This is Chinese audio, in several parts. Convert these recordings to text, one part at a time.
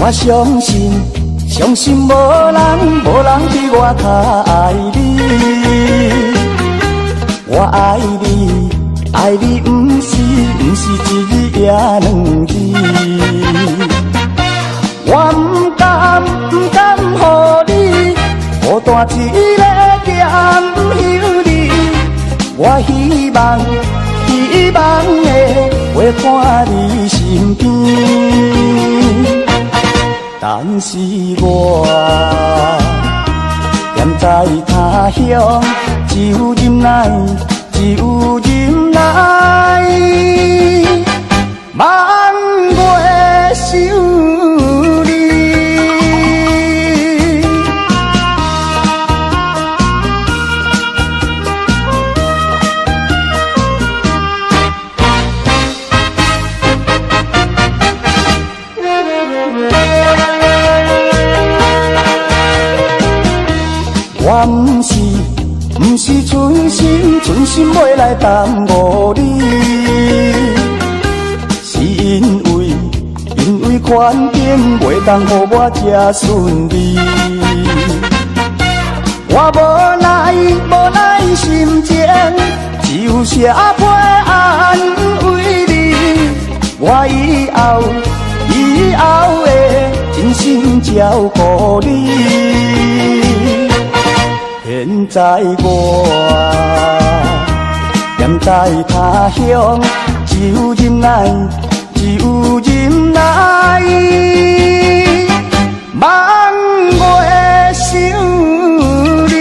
我相信，相信无人比我较爱你。我爱你，爱你不是一字也两字。我不甘予你孤单一个点休你。我希望会陪伴你身边。但是我踮在他乡，只有忍耐，望月想你。我不是存心要来耽误你，是因为环境袂当予我这顺利。我无奈心情，只有写批安慰你。我以后会真心照顾你。现在我踮在他乡，只有忍耐，望月想你。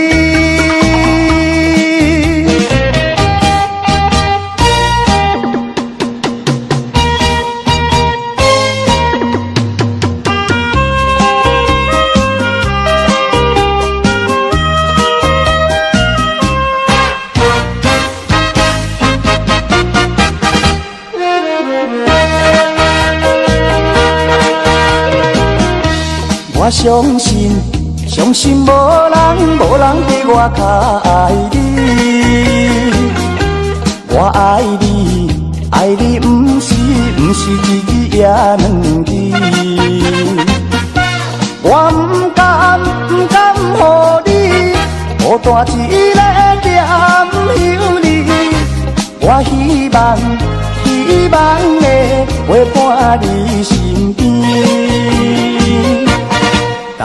我相信无人比我较爱你。我爱你不是一字也两字。我不甘予你孤单一个点休你。我希望会陪伴你身边。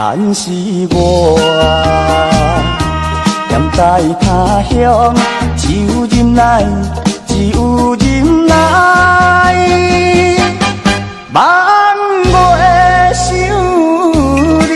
但是我踮在他乡，只有忍耐，望月想你。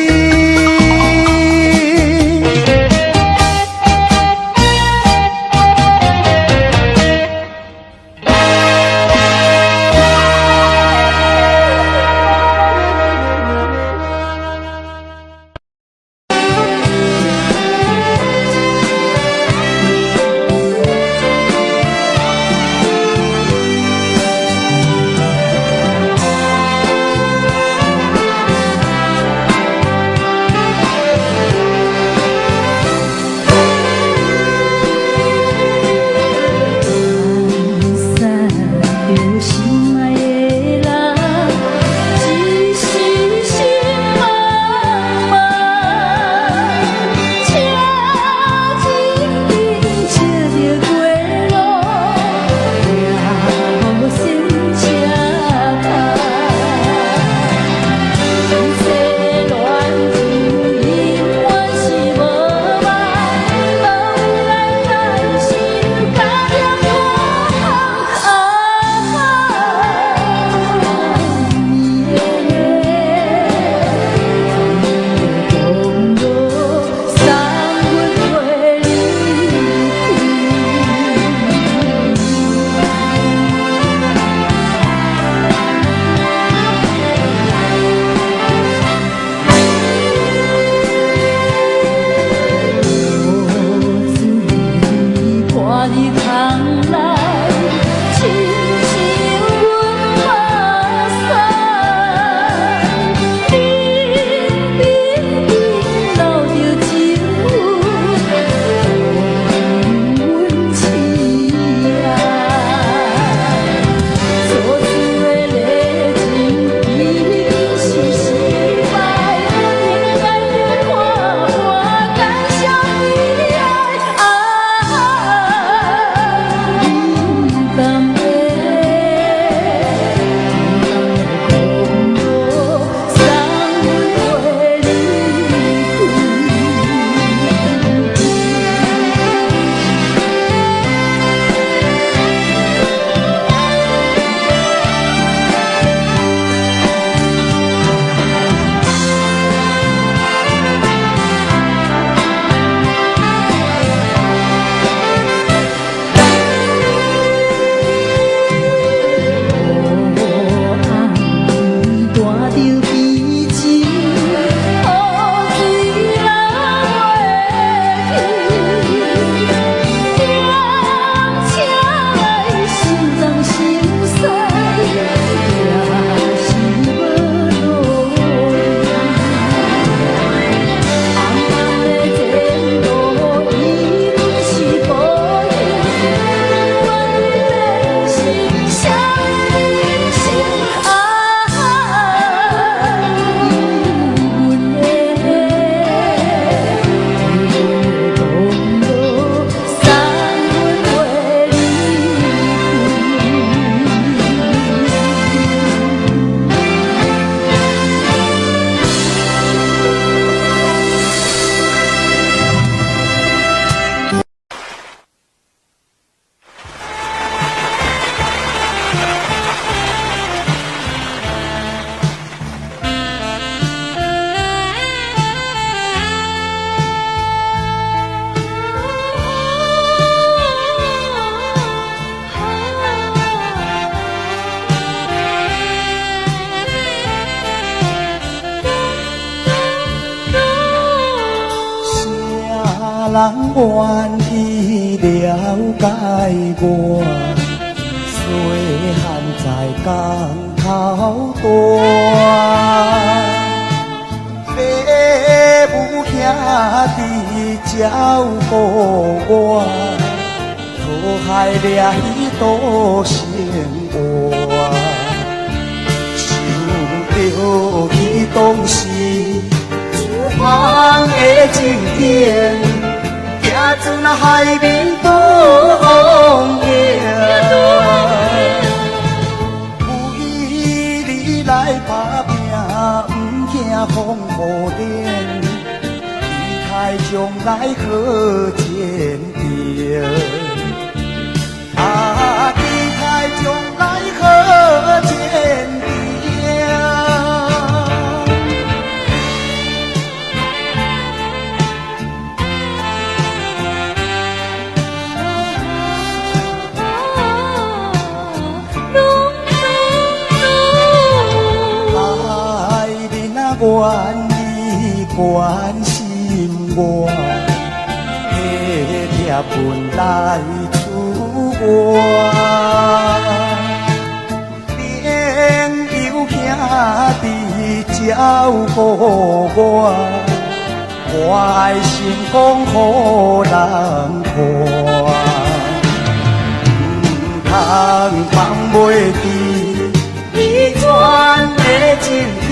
人愿意了解我，细汉在江头大。父母兄弟照顾我，苦海掠鱼多生活。想着伊当时自芳的情景，行出那海面多风景。有伊你来打拼，不惊风雨冷，期待将来好前程。啊，期待将来好前程。愿意关心我，体贴本来出我，朋友兄弟照顾我，我爱成功予人看，唔通放袂记伊全的情景。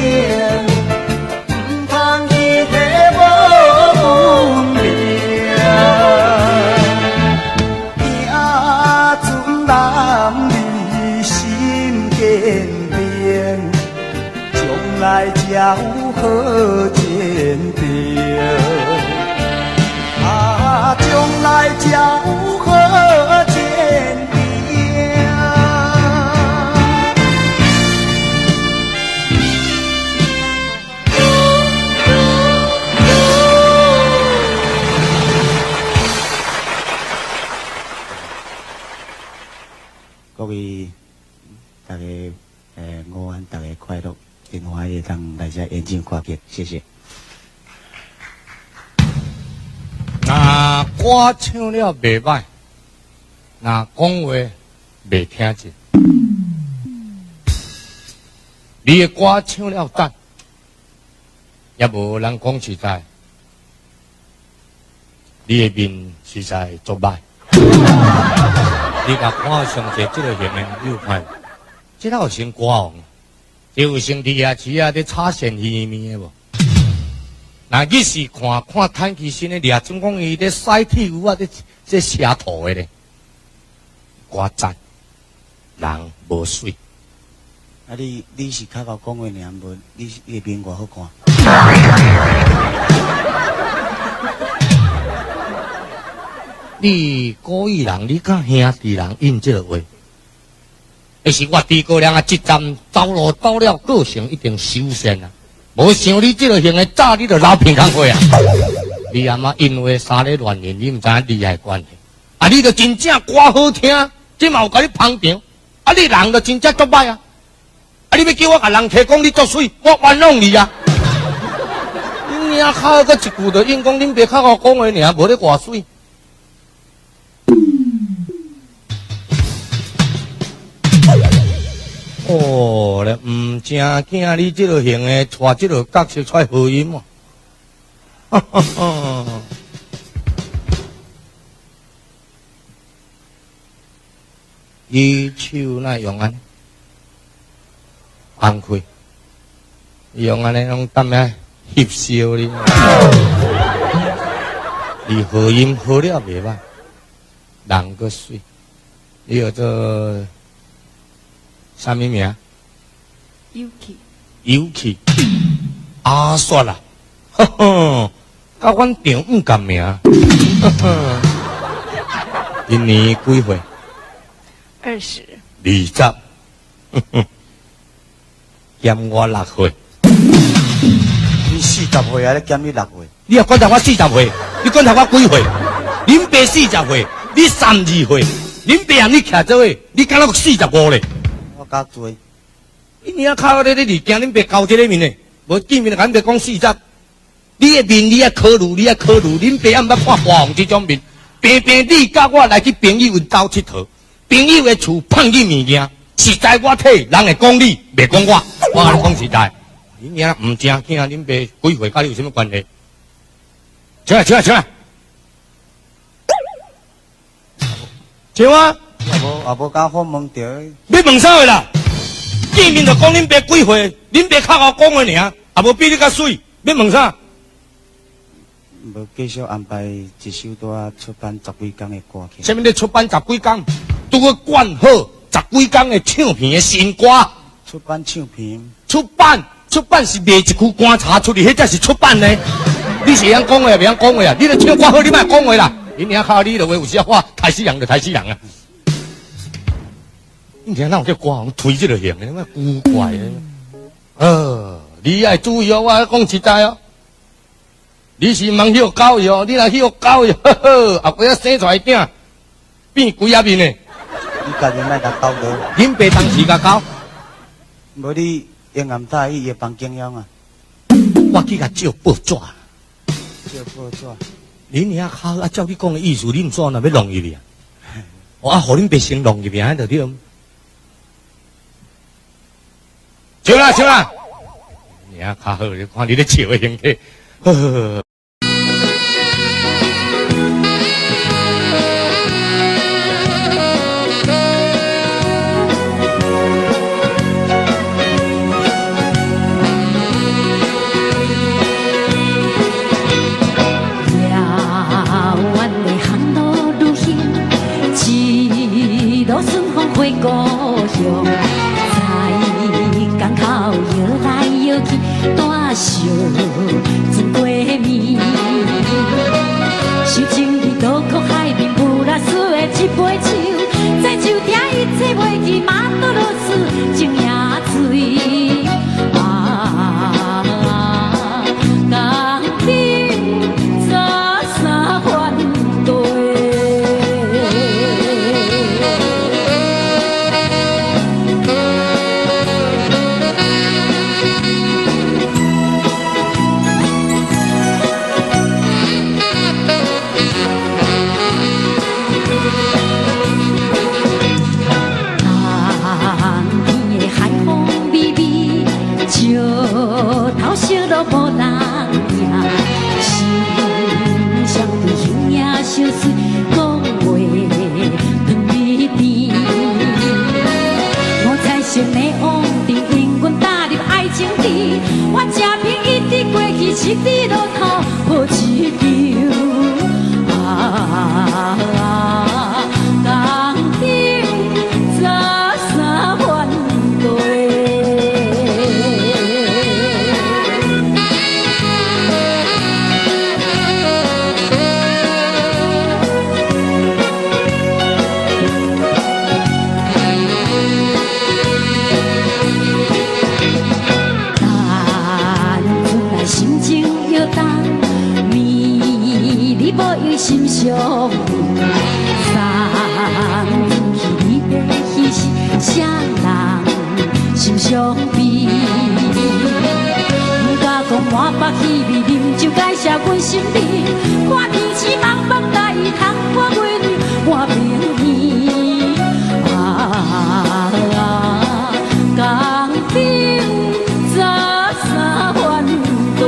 来才有好前程，啊，将来才有好前程。各位大家午安，大家快乐。真欢喜当来遮演唱歌曲，谢谢。那歌唱了袂歹，那讲话袂听见。你的歌唱了赞，也无人讲实在，你的面实在足歹。你甲看上者这个型的又歹，这有成歌王。这有成地下市啊，在插线鱼面的无？那日时看叹气声的，掠总讲伊在晒铁牛啊，在写图的咧，歌赞，人无水。啊，你是较够讲话尔，无你的面外好看。你故意人，你甲兄弟人应这个话。那是我诸葛亮啊，一站走路走了，个性一定修身啊！无像你这个型的，早你就老平康过啊！你阿妈因为三个乱言，你唔知影利害关系啊！你就真正歌好听，这嘛有甲你捧场啊！你人就真正足歹啊！啊！你要叫我甲人提讲你足水，我冤枉你啊！恁娘靠个一句就应讲恁爸靠我讲话尔，无咧外水。哦，咧唔正惊你这个型的，带这个角色出来合音嘛？哈哈哈！伊手那用安，放开，用安尼拢当咩翕笑哩？伊合音合了袂歹，人个水，你叫做。啥物名？有气啊，算啦，呵呵，甲阮长唔共名，呵呵。今年几岁？20。20，呵呵，减我6岁。你40岁啊？你减你6岁？你也管他我40岁，你管他我几岁？恁爸40岁，你32岁，恁爸让你徛这位，你敢若45咧？较多，你娘靠咧！你惊恁爸交这个面呢？无见面就甲恁爸讲40，你的面你要考虑，你要考虑，恁爸也毋捌看花红这种面。平平你甲我来去朋友因兜佚佗，朋友的厝放去物件，实在我体人会讲你，袂讲我。我甲你讲实在，恁娘毋正惊恁爸几岁，甲你有什么关系？请来，请来，请来，请啊！也无敢好问着。要问啥话啦？见面就讲恁爸几岁，恁爸较好讲的尔，也无比你较水，要问啥？无继续安排一首带出版10几天的歌曲。啥物咧出版10几天，拄个灌好10几天的唱片的新歌。出版唱片。出版是卖一句观察出去，迄才是出版呢。你是会晓讲话，袂晓讲话啊？你咧唱歌好，你莫讲话啦。恁娘靠你的话，有时话抬死人就抬死人啊！你听那有叫歌红推这个型的，那古怪的。你爱注意哦，我讲实在哦。你是茫许教育哦，你若许教育，呵呵，后尾生出来囝变鬼啊面的。你家己莫甲教导。恁爸当时甲教，无你永暗早伊会帮经营啊。我去甲照报纸。照报纸。恁娘靠啊！照你讲的意思，恁怎那要弄入去啊？我啊，互恁爸先弄入去，安就对。笑啦笑啦！娘较好，你看你咧笑的形体，呵呵。回故乡，在港口摇来摇去，大笑真过暝。想情意渡口海边，布拉斯的一杯酒，在酒店一切袂记，马多罗斯情也醉。港顶早三番对。头烧都无人赢，心相对香也相随，讲话糖蜜甜。我才想的往定，因阮踏入爱情池，我正凭一直过去，失伫路头好一球。港顶早三番对。心相印，送去你的彼时，谁人心相比？不敢讲满腹喜味，啉酒解写阮心事，看天气茫茫来，通看月亮半明暝。港顶早三番对。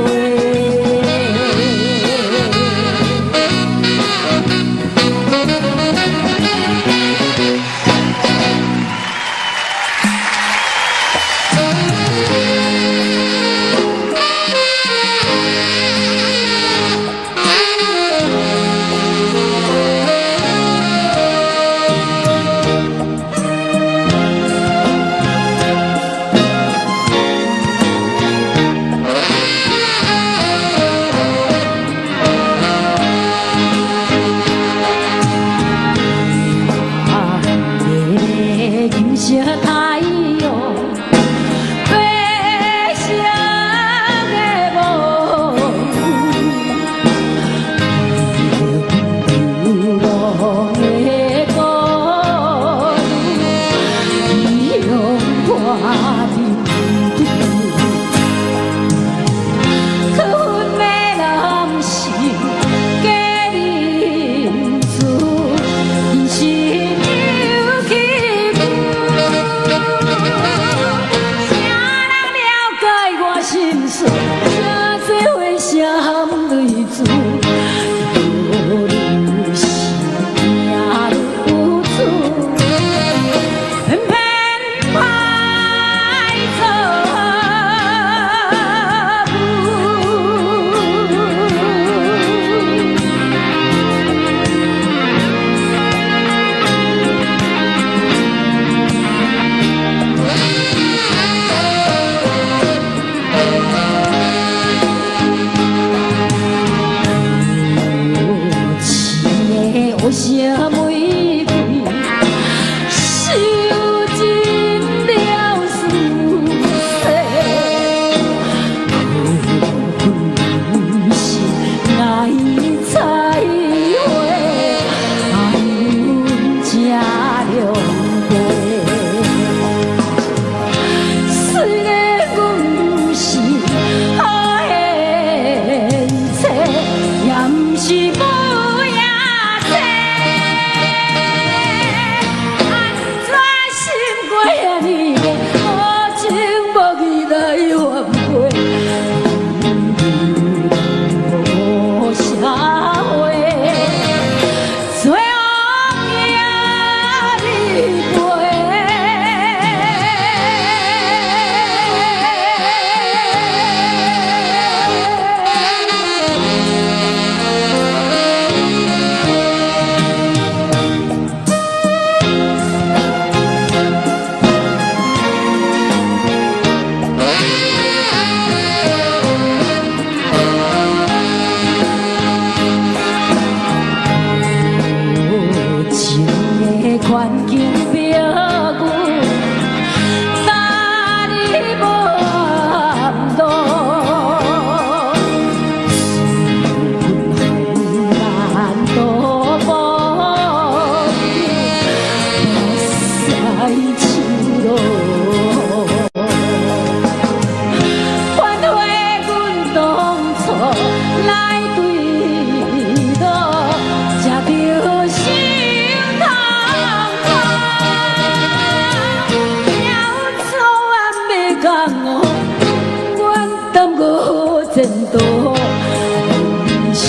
前途，阮是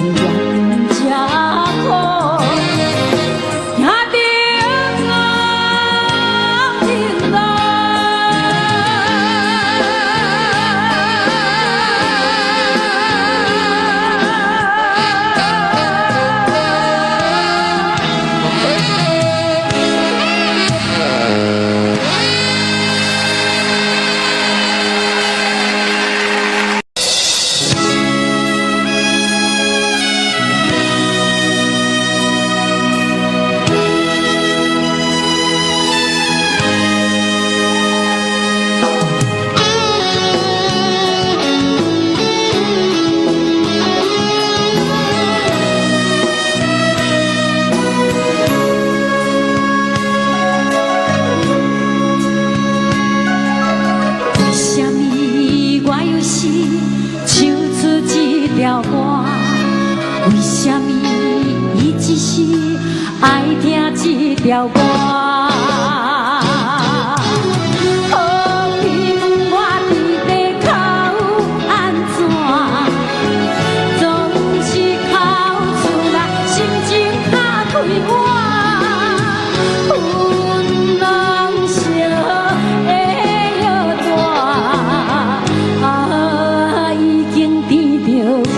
冤家苦，兄弟啊，兄弟。为什么伊只是爱听这条歌？好比问我伫地口安怎，总是哭出来，心情较快活。阮人生的摇带，已经甜着我。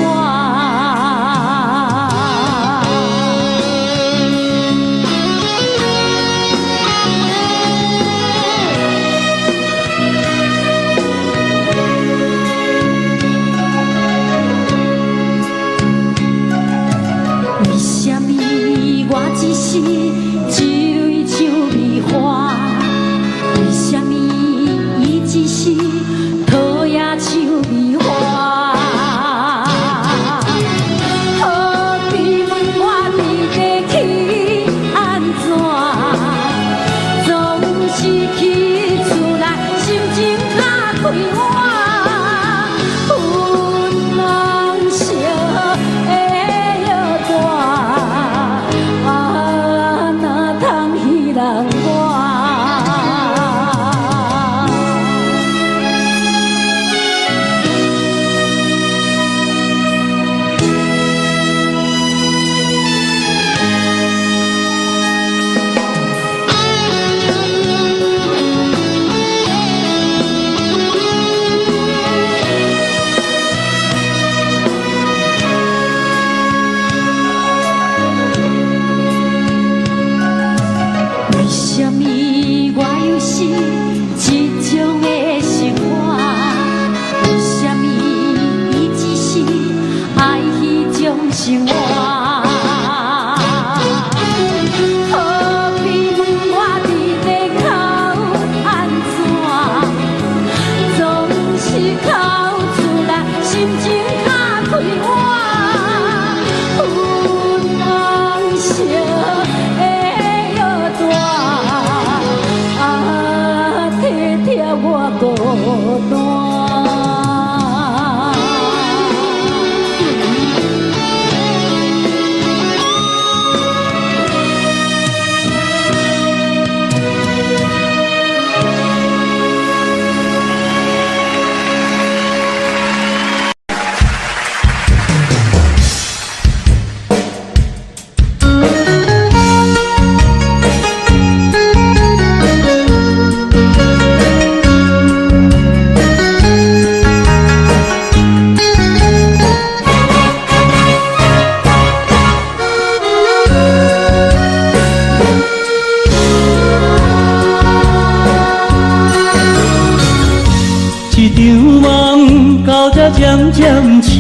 渐渐醒，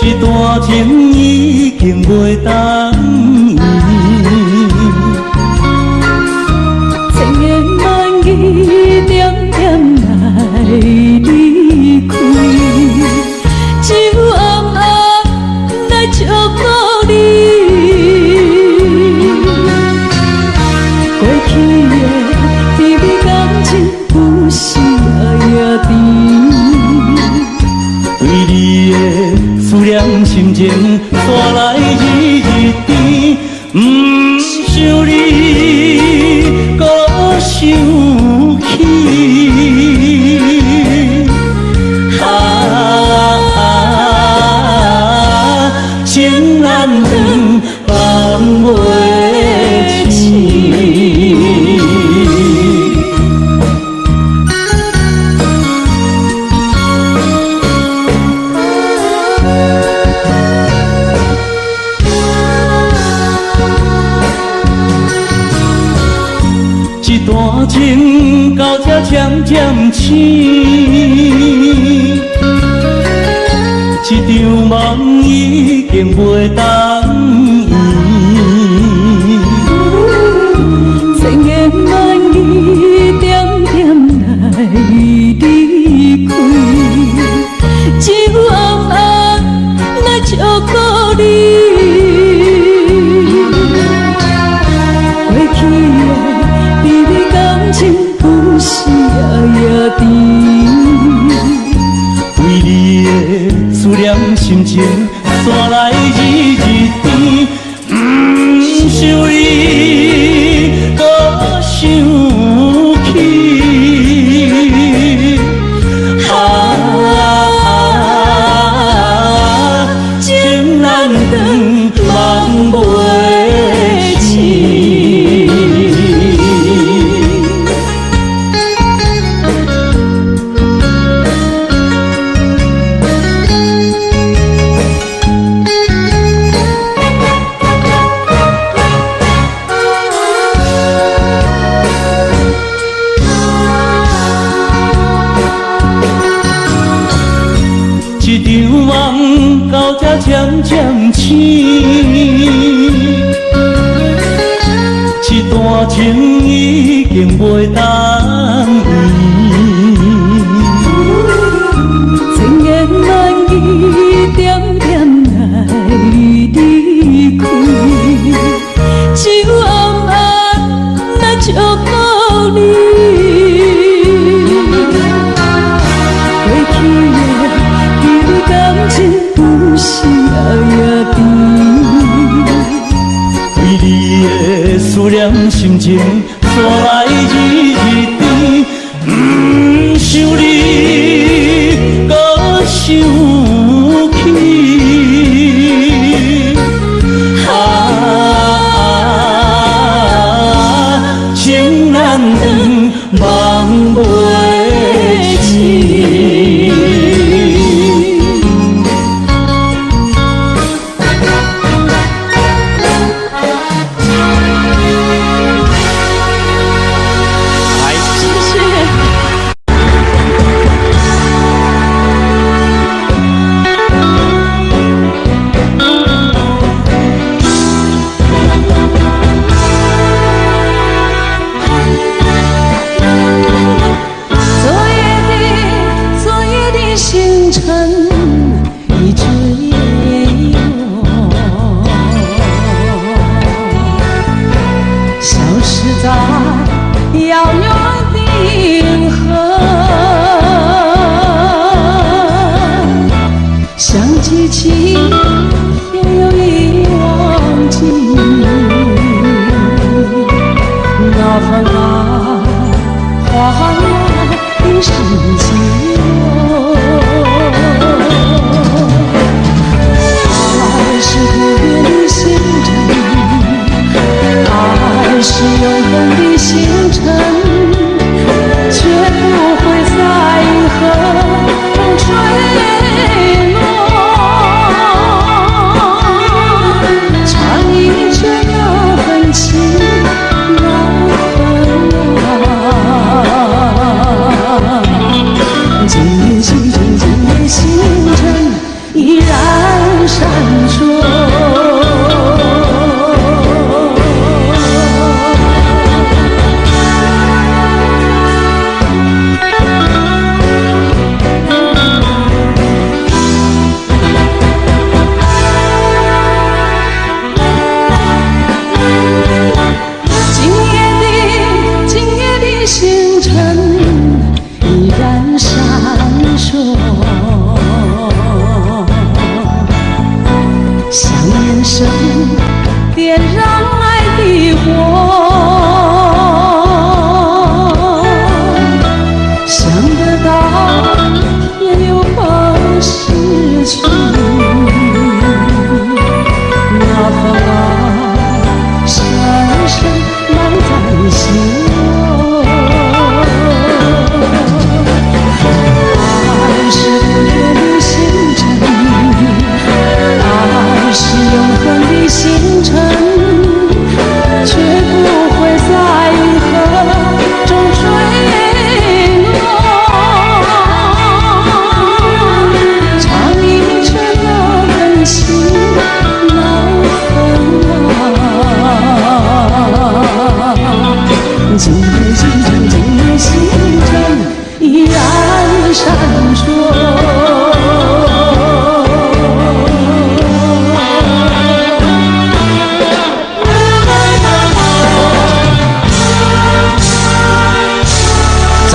一段情已经袂当圆，千言万语点点来离开，只有暗暗来祝福你。过去的甜蜜感情有时也甜，对你的思念心情带来日日。渐醒，一场梦已经袂当圆。千言万语点点来离开，只有暗暗来照顾你。过去的美丽感情，不是夜甜。为你的思念心情，山来日日甜。不想你，搁想起。情难断，梦袂醒。一场梦到这渐渐醒，一段情已经袂当圆。千言万语点点来离开，只有暗暗来照顾你。过去的美丽感情，不是夜甜。为你的思念心情，山来日日甜。不想你，搁想起。情难断，梦袂醒。谢谢。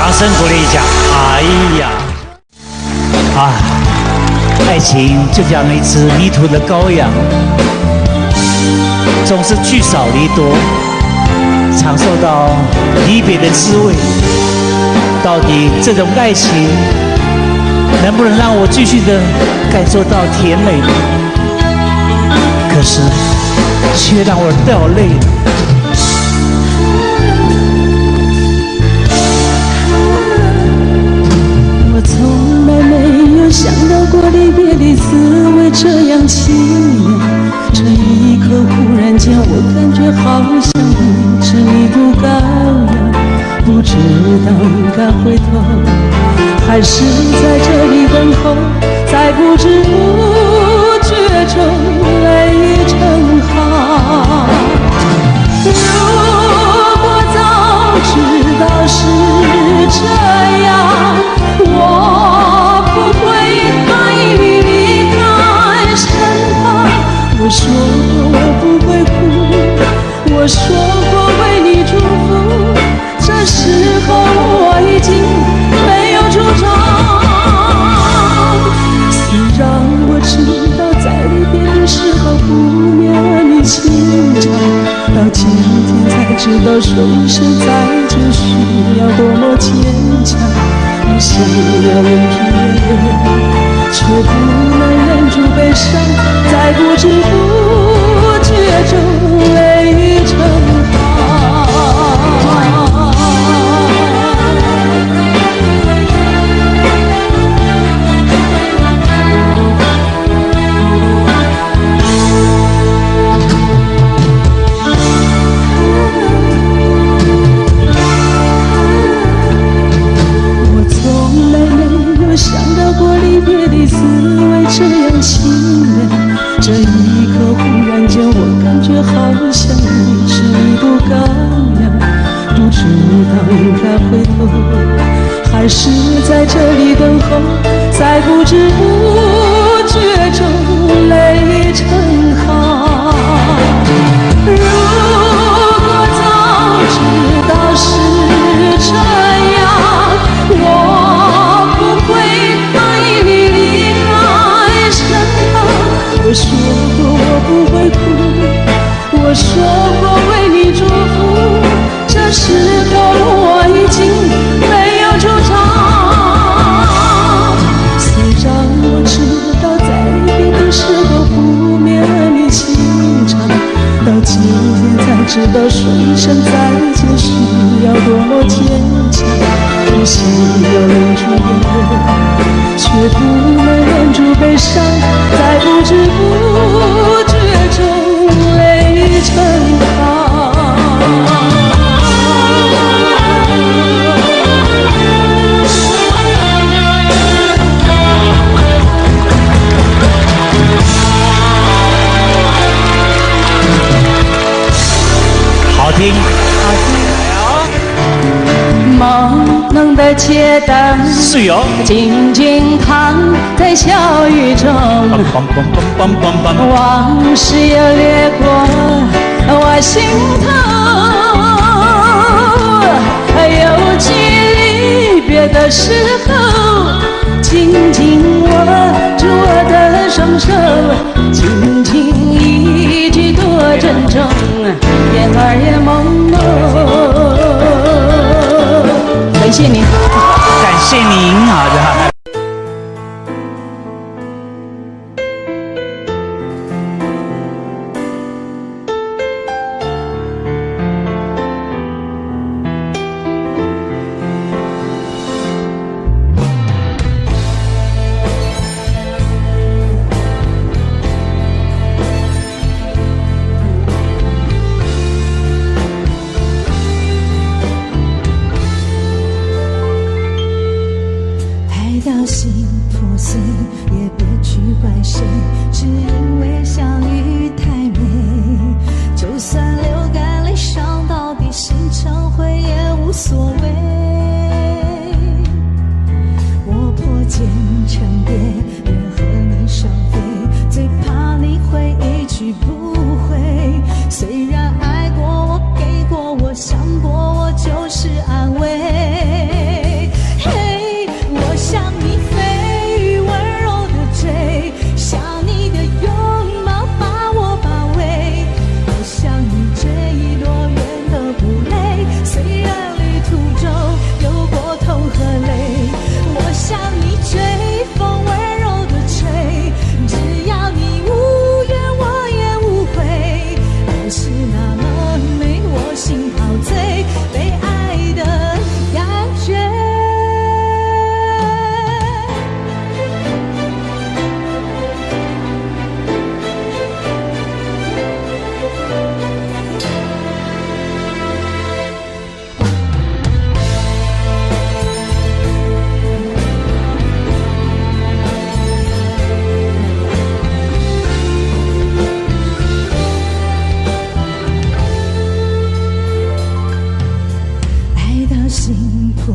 掌声鼓励一下。哎呀，啊，爱情就像一只迷途的羔羊，总是聚少离多，尝受到离别的滋味。到底这种爱情能不能让我继续的感受到甜美？可是却让我掉泪了。我从来没有想到过离别的滋味这样凄凉，这一刻忽然间我感觉好像一只迷途羔羊，不知道应该回头还是在这里等候，在不知不觉中泪成行。如果早知道是这样，我不会带你离开身旁。我说过我不会哭，我说过为你祝福，这时候我已经没有主张。虽然我知道在离别的时候不免你情长，到今天才知道说一声再见需要多么坚强。你想要忍住眼泪，却不能忍住悲伤，在不知不觉中泪成行。想到过离别的滋味这样凄凉，这一刻忽然间我感觉好像一只迷途羔羊，不知道应该回头还是在这里等候，在不知不觉中泪成行。如果早知道是这样，我不会带你离开身旁。我说过我不会哭，我说过为你祝福，这时候我已经没有主张。虽然我知道在离别的时候不免你情长，到今天才知道说一声再见需要多么坚强。我想要忍住眼泪，却不能忍住悲伤，在不知不觉中泪成行。好听，朦胧的街灯是哟，静静躺在小雨中，往事又掠过我心头。有句离别的时候，紧紧握住我的双手，轻轻一句多珍重，眼儿也朦胧。感谢您，感谢您，好的。想过我就是安慰。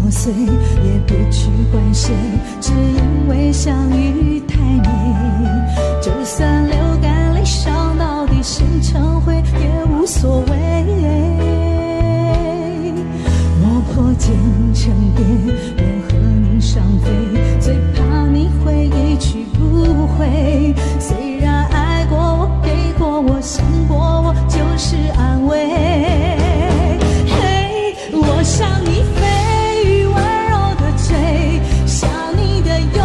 碎，也不去管谁，只因为相遇太美。就算流干泪伤到底谁成灰也无所谓。落魄渐成蝶，愿和你双飞，最怕你会一去不回。虽然爱过我，给过我，想过我，就是安慰。嘿，我向你飞，温柔的追，想你的拥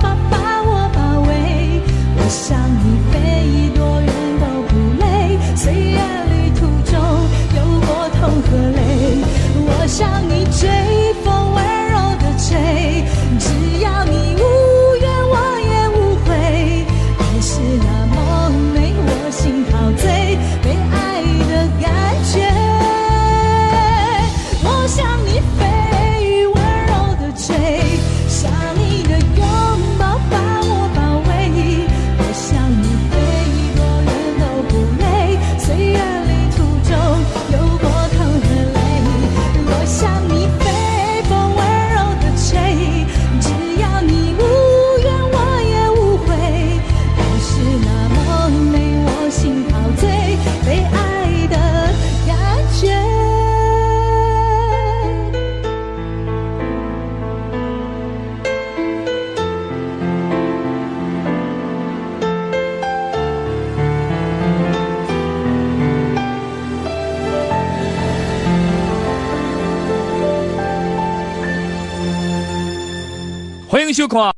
抱把我包围。我向你飞，多远都不累，虽然旅途中有过痛和泪。我向你追，风温柔的吹，只要你无怨我也无悔。爱是那么美，我心陶醉，被爱的感觉。我向你飞，温柔的吹，想你的拥抱把我包围。我向你飞，多远都不累，虽然旅途中有过痛和泪。我向你飞，风温柔的吹，只要你无怨我也无悔。爱是那么美，我心陶醉，被爱的感觉。欢迎收看。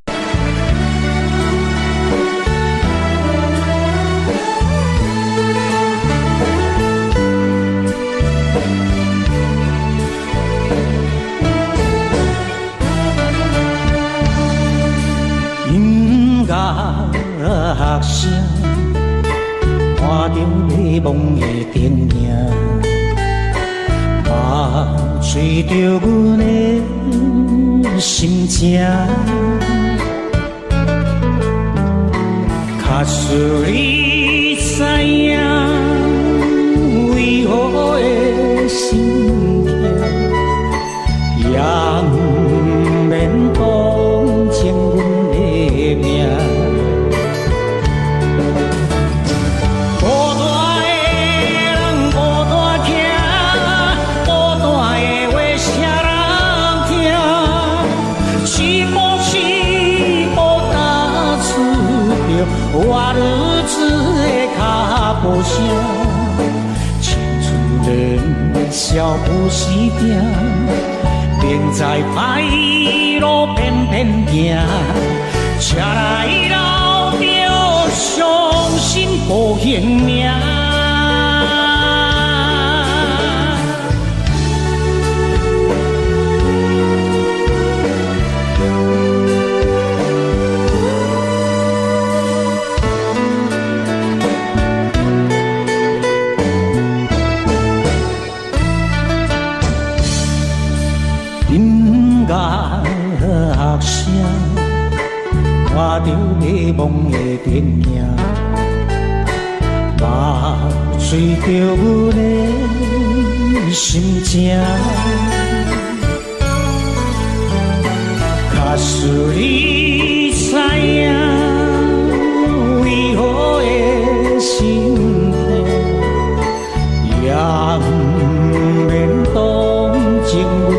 音乐声，看着迷茫的电影，吹着阮的心情。假使你知影，为何会心痛，也不免同情阮的命。孤单的人孤单听，孤单的话谁人听？是无是无打出着我日子的脚步声。青春人笑不时定，明知歹路偏偏行，车来老着伤心无形命。音乐声，看着迷茫的电影，目吹着阮的心情。假使你知影，为何会心痛，也不免同情阮。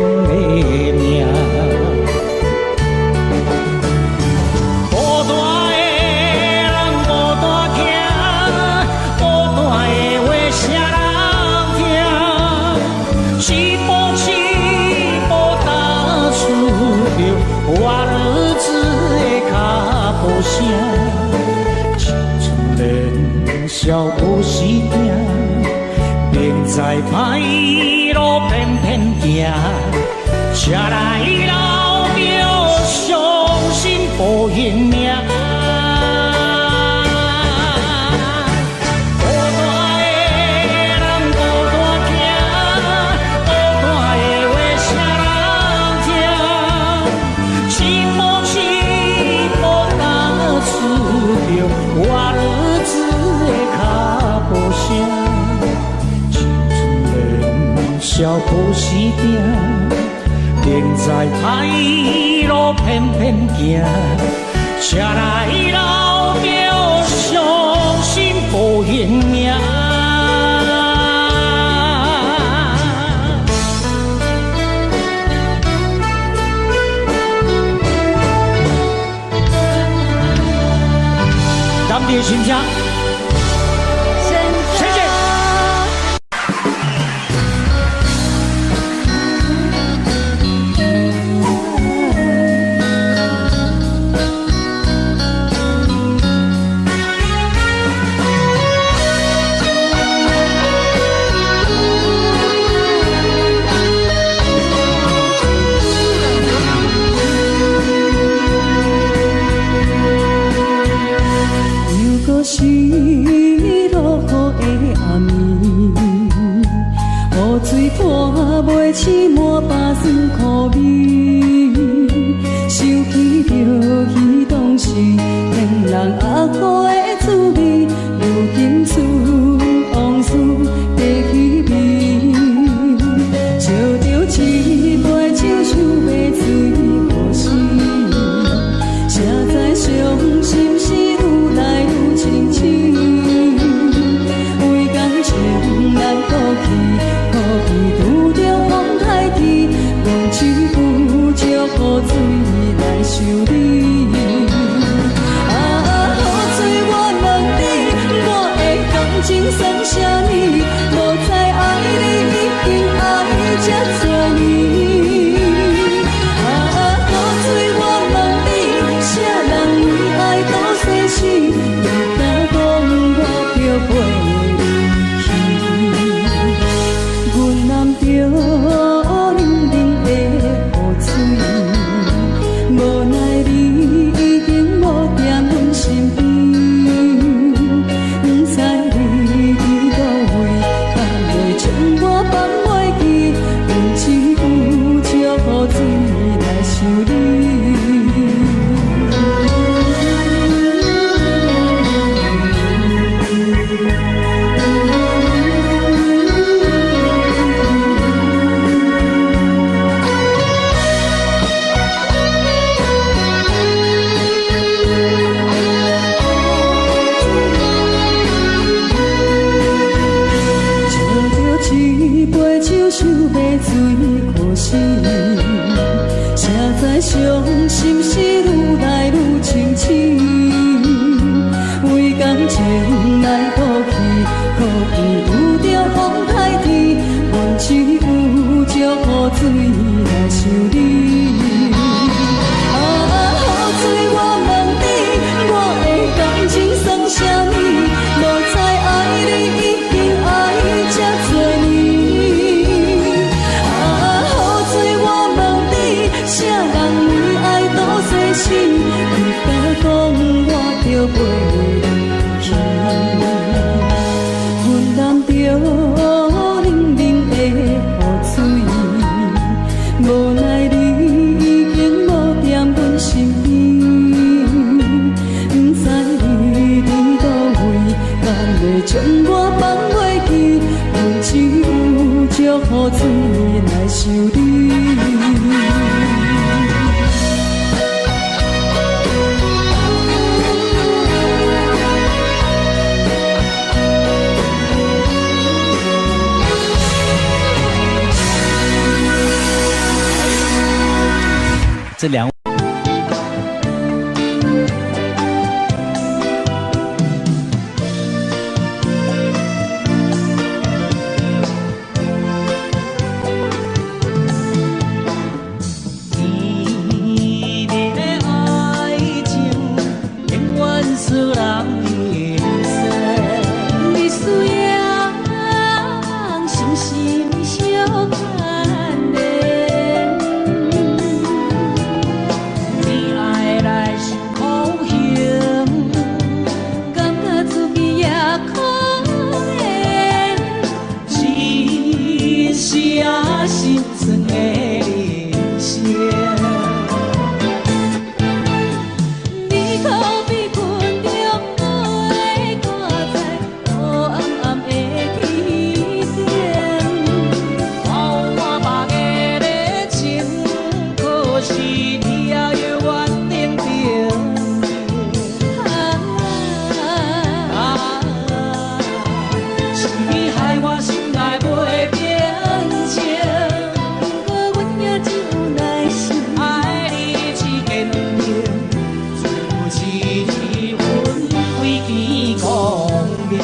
笑不时定，明知歹路偏偏行，车来老着伤心无形命。笑不时定，仍在歹路偏偏行，车来老着伤心无形命。咱们的心声。是落雨的暗暝，雨水看袂起满巴酸苦味，想起着彼当时恋人压苦的滋味，如今厝往事在稀微，烧着一杯酒想要醉过时，谁知伤心事愈来愈清醒，为感情来哭泣，哭泣拄着风台起，望只有借雨水来修理。雨水我问你，我的感情算啥物？无再爱你，已经爱这多年。雨水我问你，啥人为爱到逝世？你敢讲我着陪你去？阮男着冷冷的雨水，无奈你已经无在阮身边，不知你伫倒位，敢会将我放袂记？阮只有借雨水来想你。一杯酒想要醉过时，谁知伤心事愈来愈清醒，为感情来哭泣，哭泣拄着风台天，阮只有借雨水来想你。雨水我问你，我的感情算啥物？无再爱你，已经爱这多年。啥人为爱到逝世？你敢讲我着陪你去？阮男着冷冷的雨水，无奈你已经无在阮身边，不知你伫倒位，敢会将我放袂记？阮只有借雨水来想你。这两位。是你也有原定定。是你害我心内袂平静，不过阮也真有耐心。爱你只坚定，自一分开见光明。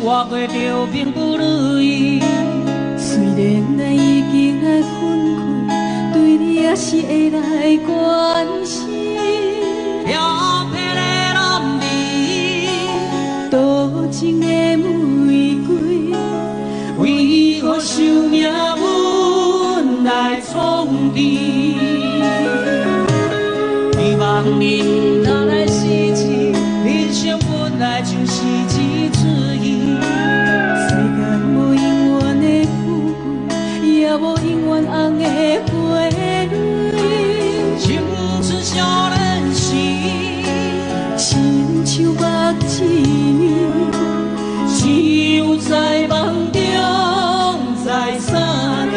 活过着并不如意，虽然咱已经来分开，对你也是会来关心。飘撇的男儿，多情的玫瑰，为何受命运来创治？希望你不当来失去，人生本来就是一出戏。世间无永远的富贵，也无永远红的花蕊。青春少年时，亲像目睭，就在梦中再相遇。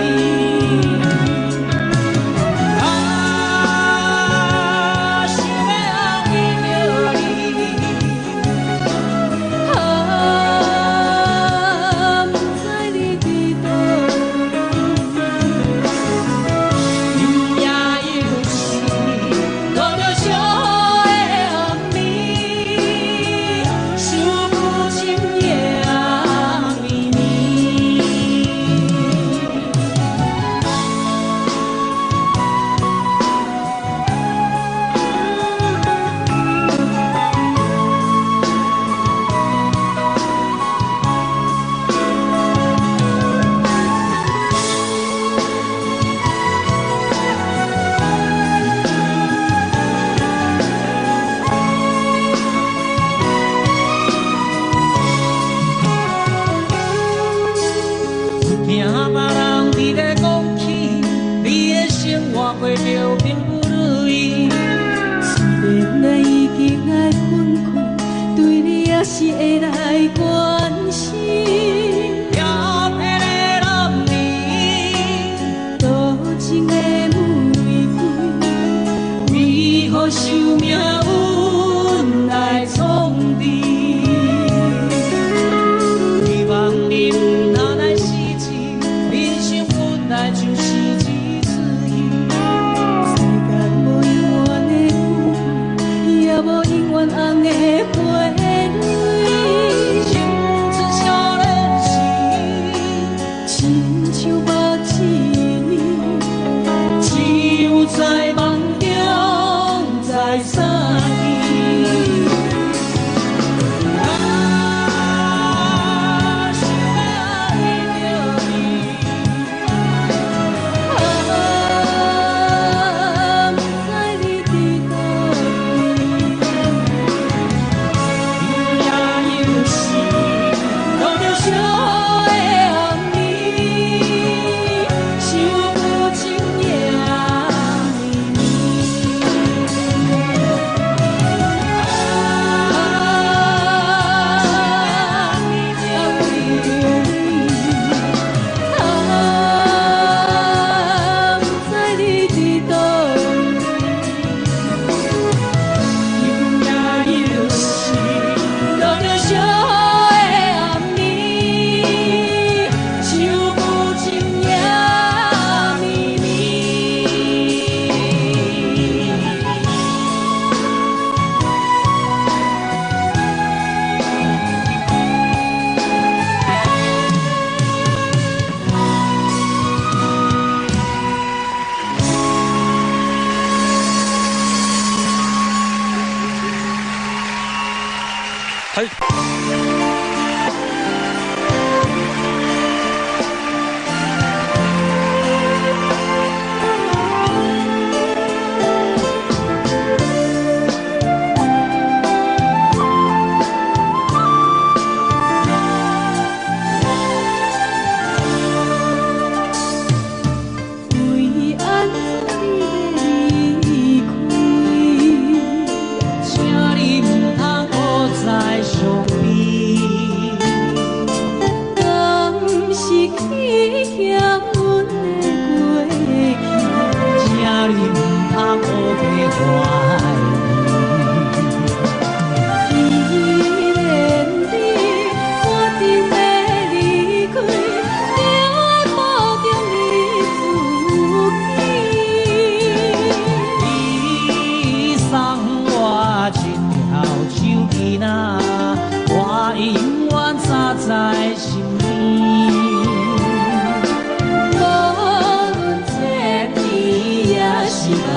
想要见到你，是会来关心。了别的男儿，多情的玫瑰，为何受命运来创治？希望你唔通来失志，人生本来就是一次戏。世间无永远的富，也无永远红的花蕊。青春少年时，亲像目睭，只有在梦中才相见。啊，想要遇到你，不知你伫倒位。也有时落着小的暗暝，想不清夜暝。不知你伫倒位。也有时落着小的暗暝，想不清夜暝暝。为安怎你离开？请你唔通搁再伤悲，敢是去嫌阮的过去？请你唔通搁加怀既然你决定要离开，就要保重你自己。你送我一条手机仔，我永远扎在心边。无论这天也是暗，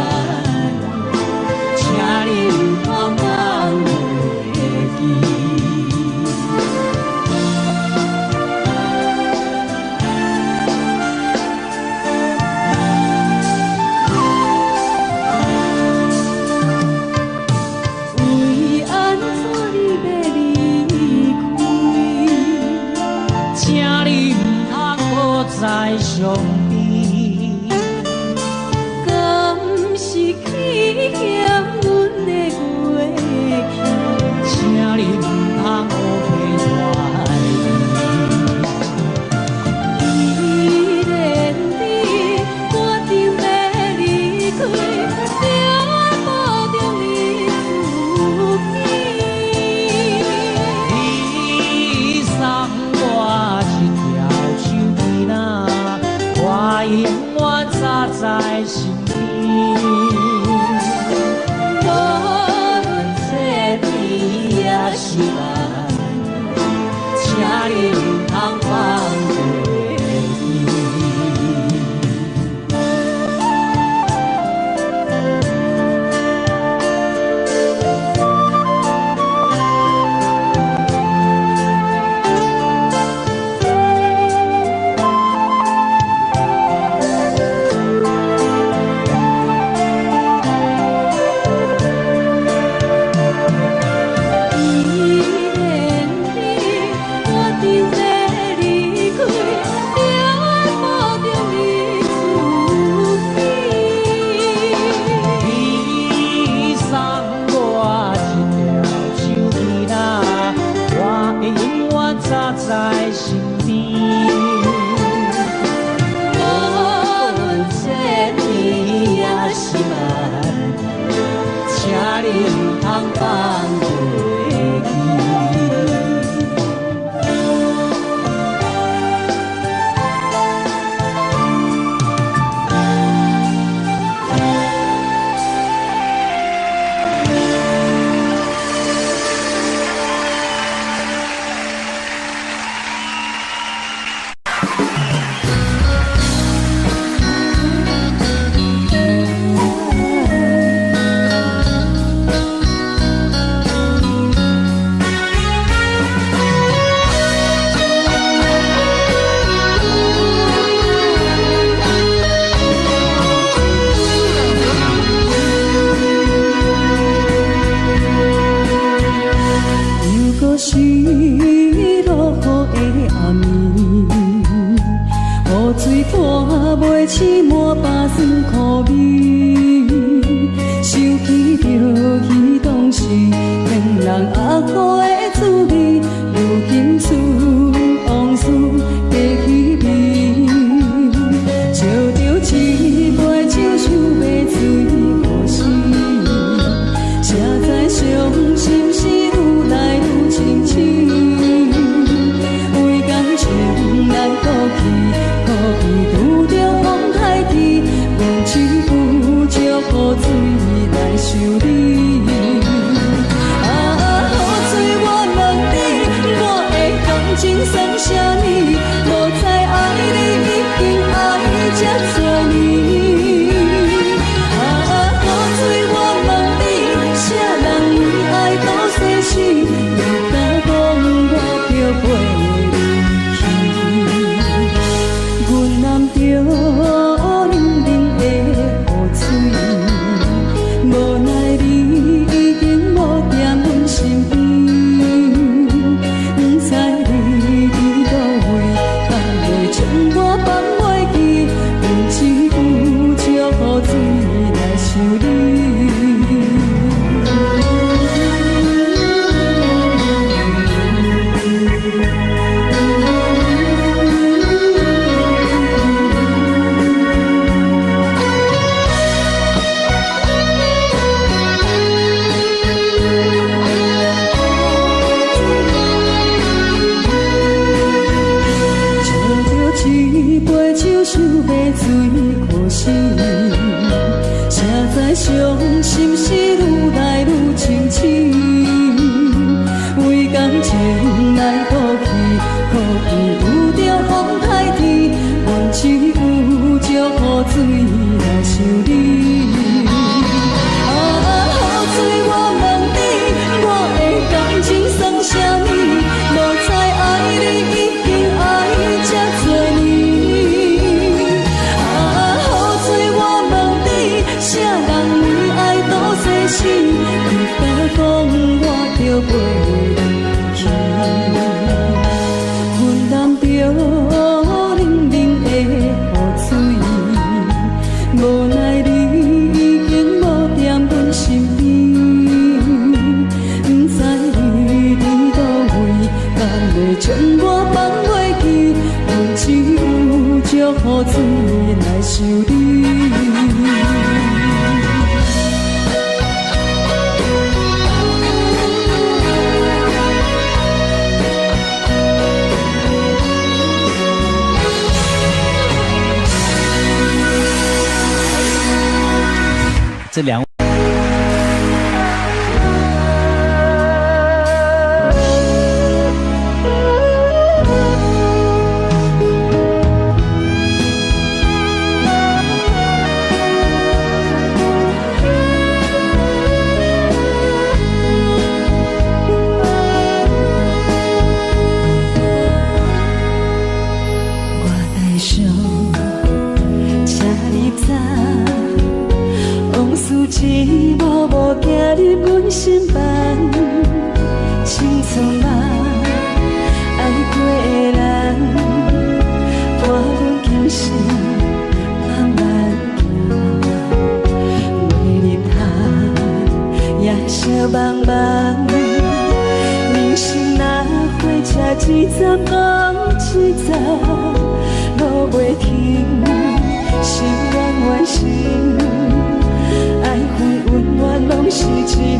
毋通放袂记。是落雨的暗暝，雨水拖袂起满巴酸苦味，想起着彼当时骗人压苦的滋味，如今厝往事加稀微，笑着一杯酒想要醉可惜，谁知伤心事愈来愈深深，为感情难过去，可比拄着风台起，忘记有借雨水来修理。雨水我问你，我的感情算啥呢？无再爱你，已经爱这多年。雨水我问你，啥人为爱到世死？你敢讲我着陪你去？阮男着冷冷的雨水，无奈你已经无踮阮身边，不知你伫倒位，敢会将我放袂记？用一句借雨水来想你。一杯酒想要醉可惜，谁知伤心事愈来愈深深，为感情来过去，可比有着风台天，阮只有借雨水来想你。雨水我问你，我的感情算啥呢？无再爱你，已经爱这多年。啥人为爱到世死？你敢讲我着陪你去？阮男着冷冷的雨水，无奈你已经无踮阮身边，不知你伫倒位，敢会将我放袂记？阮只有借雨水来想你。这两位。一幕幕走入阮心房，青春梦爱过的人，伴阮今生慢慢行，每日行夜色茫茫，人生若火车一站往一站，路袂停，心愿完成。爱恨恩怨拢是一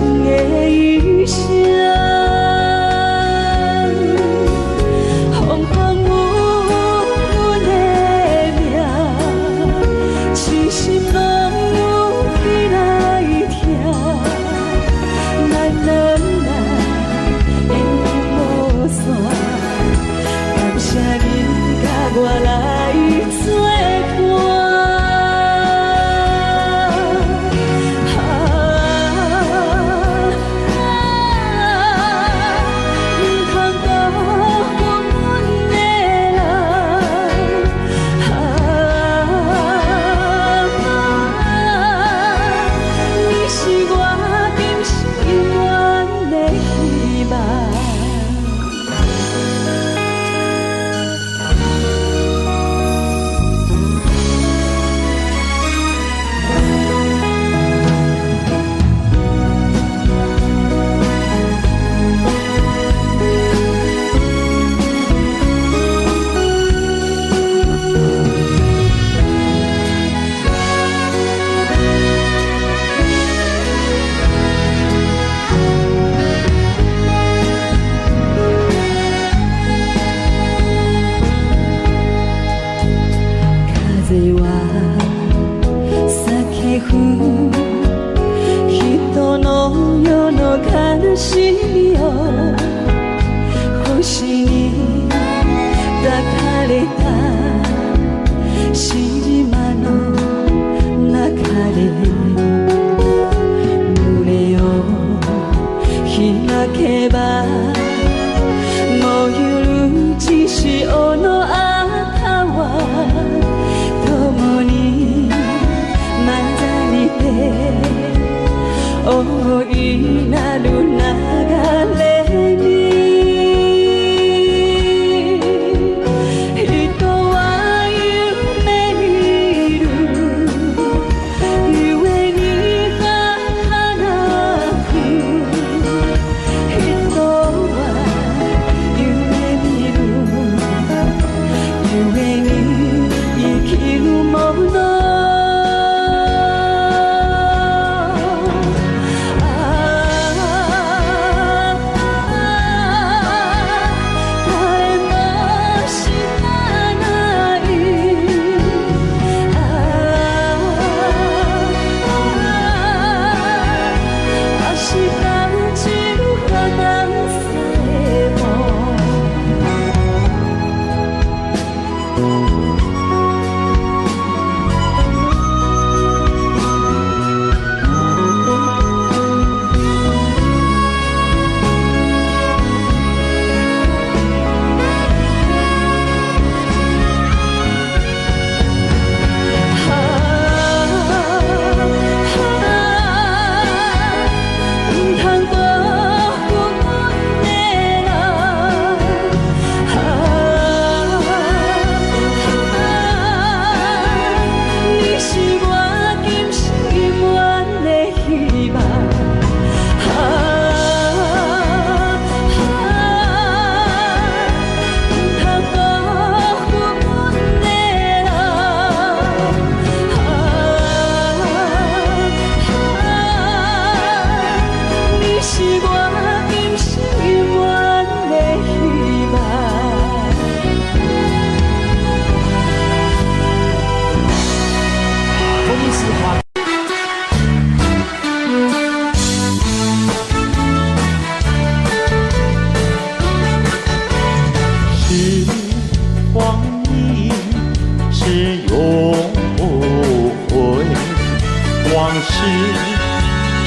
是你哦，或是你打卡咧打，是你嘛喏那卡咧，努力哦，希那克巴，无有路只是哦诺阿卡瓦，多么你嘛在你的。Oh, ina luna galeni Hito wa yumeiru Yue ni hanaku Hito wa yumeiru Yue ni ikiru mono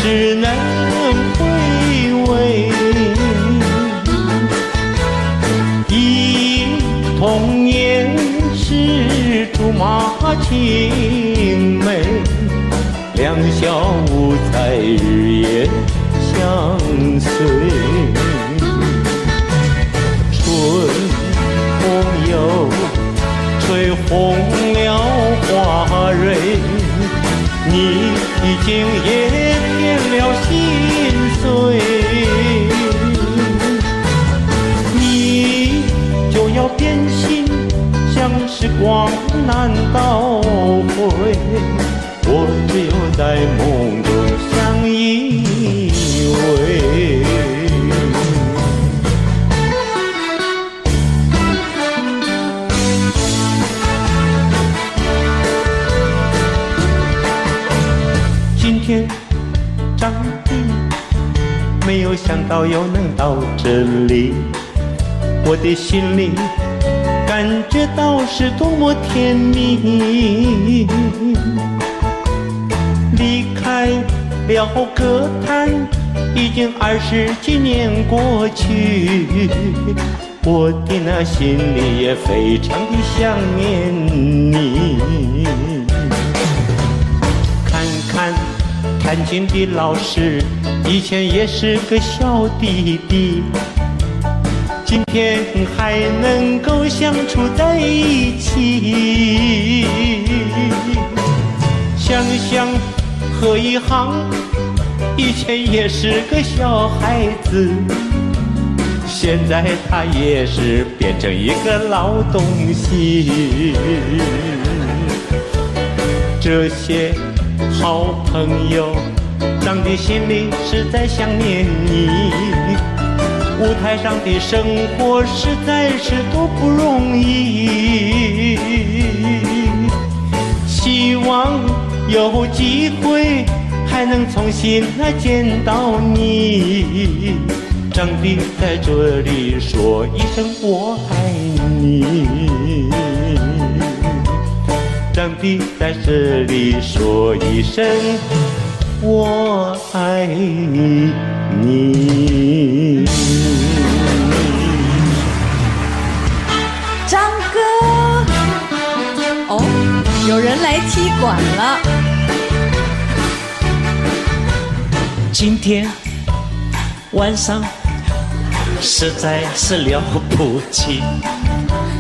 只能回味，忆童年时竹马青梅，两小无猜日夜相随。春风又吹红了花蕊，你已经也添了心碎，你就要变心，像时光难倒回，我只有在梦中相依偎。今天长地，没有想到又能到这里，我的心里感觉到是多么甜蜜。离开了歌坛，已经20几年过去，我的那心里也非常的想念你。看看弹琴的老师，以前也是个小弟弟，今天还能够相处在一起。想想何以航，以前也是个小孩子，现在他也是变成一个老东西。这些好朋友，让你心里实在想念你。舞台上的生活实在是多不容易，希望有机会还才能重新来见到你。上帝在这里说一声我爱你，上帝在这里说一声我爱你。张哥，哦，有人来踢馆了。今天晚上实在是了不起，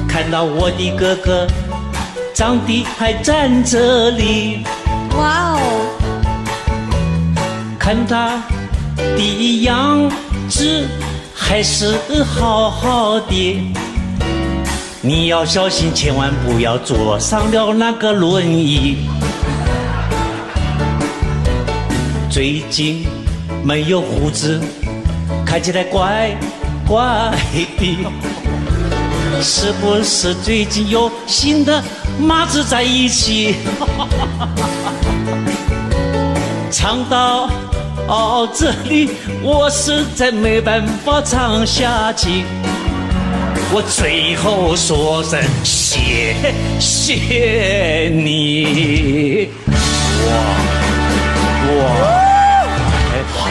看到我的哥哥长得还站这里，哇哦，看他的样子还是好好的。你要小心，千万不要坐上了那个轮椅。最近没有胡子，看起来怪怪的，是不是最近有新的马子在一起？唱到这里，我实在没办法唱下去。我最后说声谢谢你，好。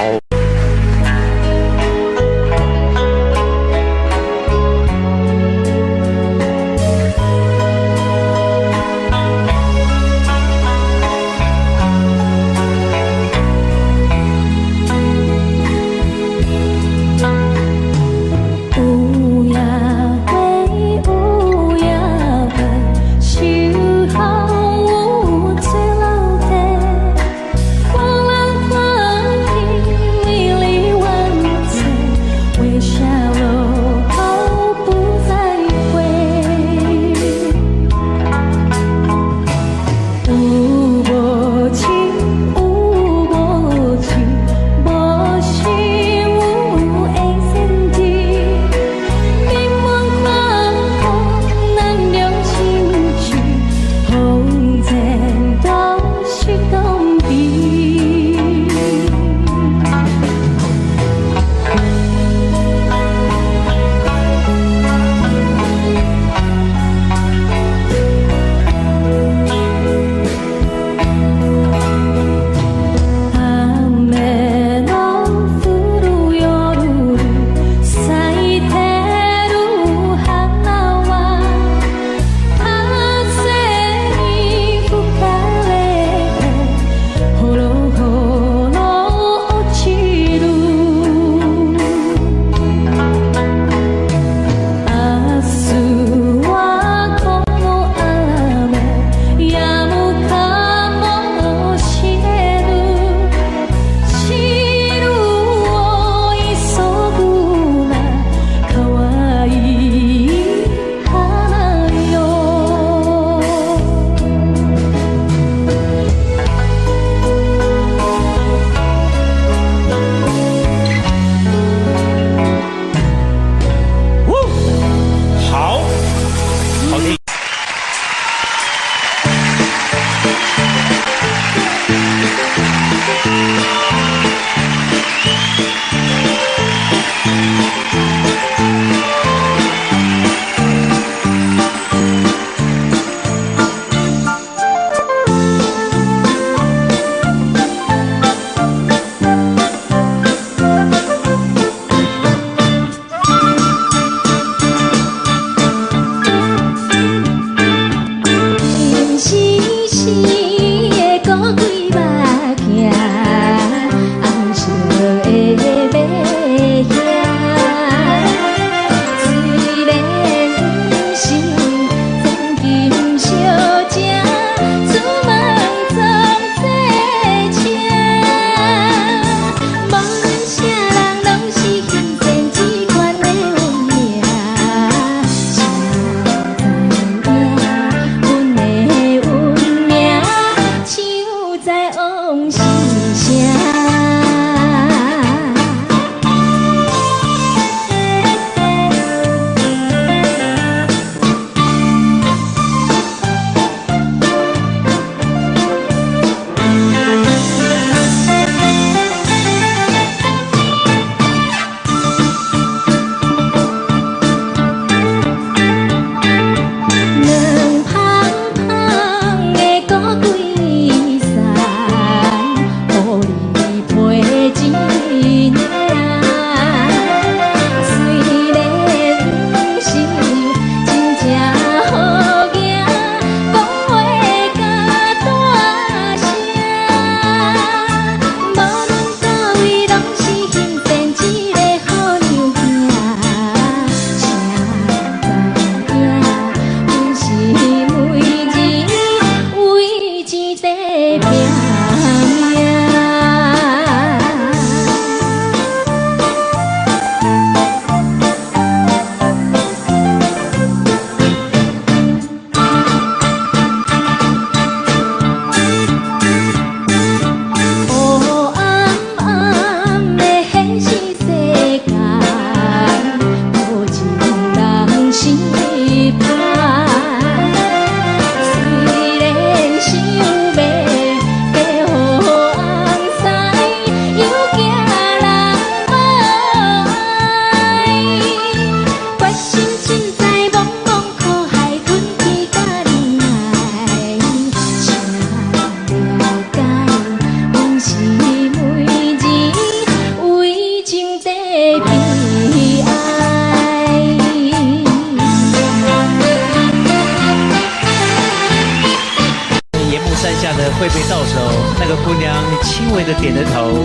会被到手，那个姑娘轻微的点着头，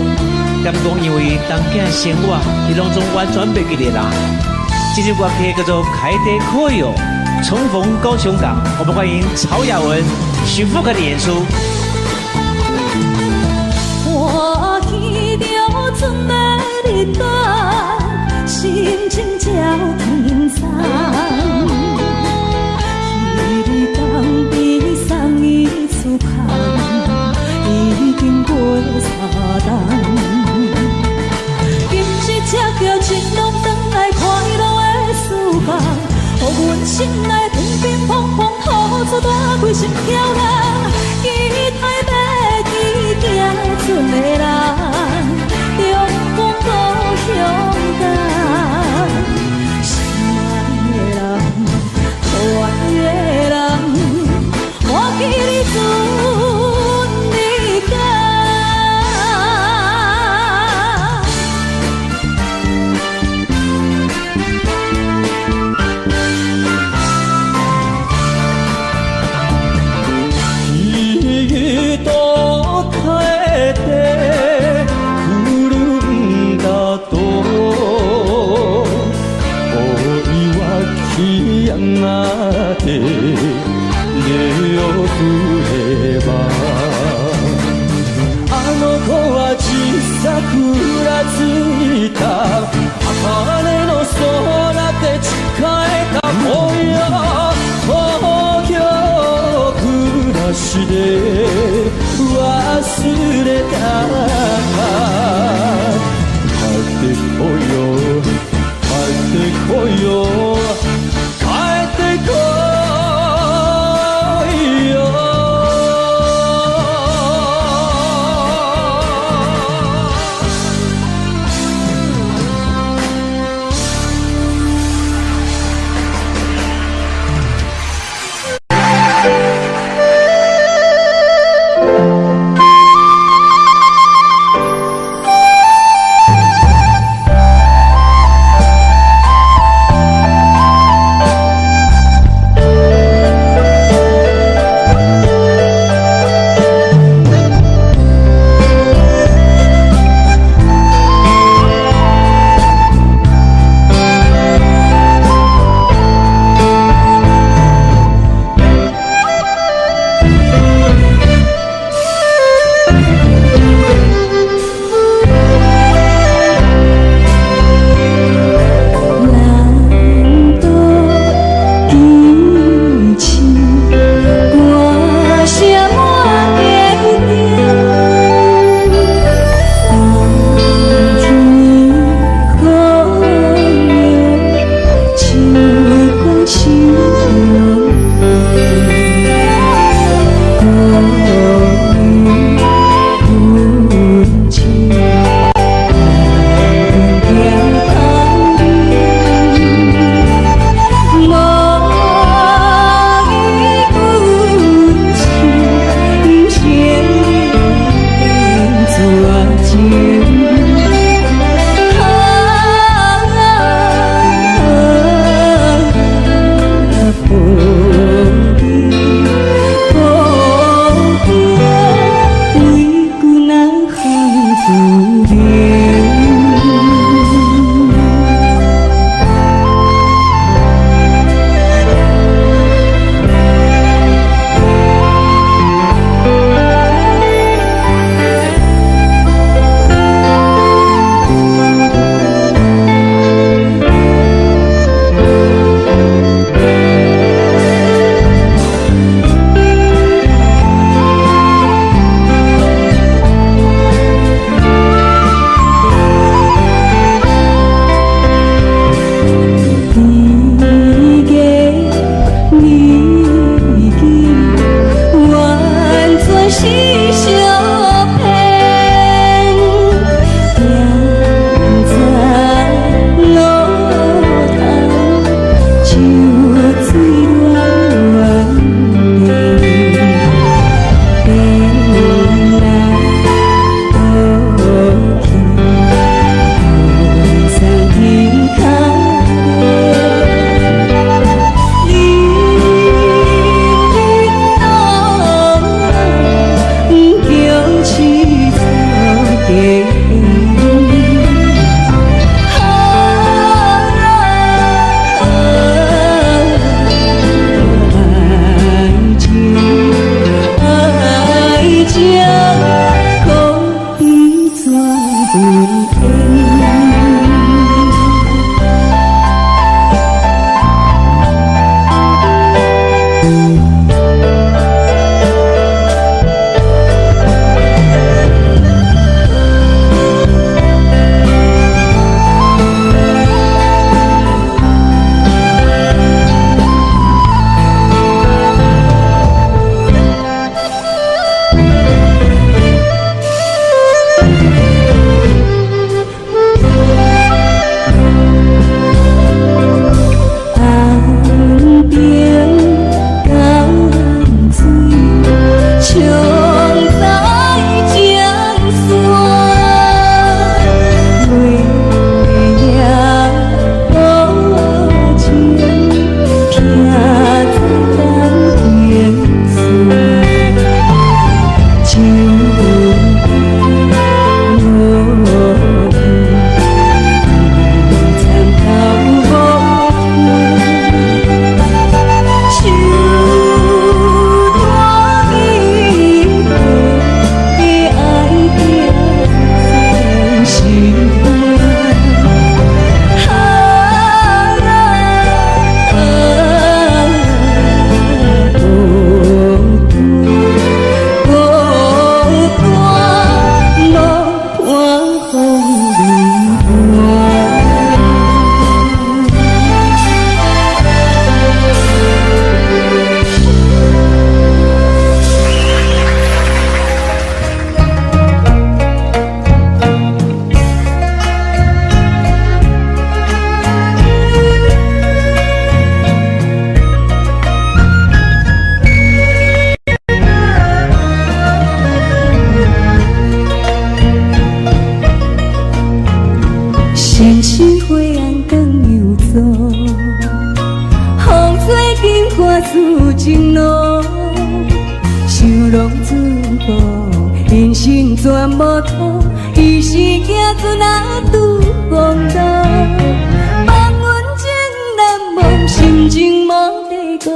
感讲因为当囝生活，伊拢总完全袂记得啦。这首歌曲叫做《开地可有》，重逢高雄港，我们欢迎曹雅文、许富凯的演出。我见到春的日光，心情照轻松。彼日当边送伊出空，已经过3冬。今日才叫情人返来快乐的思梦，予阮心内乒乒乓乓，好出大开心跳人，期待要去行船的人，阳光多勇敢，心爱的人，可爱的人，我记你船日间。算无土，伊是行船啊拄风浪。望阮情难忘，心情无地讲，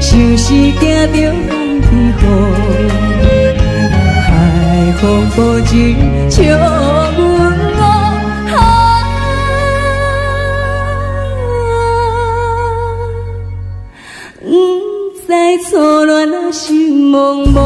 想是惊着翻天雨。海风无情笑阮在错乱啊，心茫茫。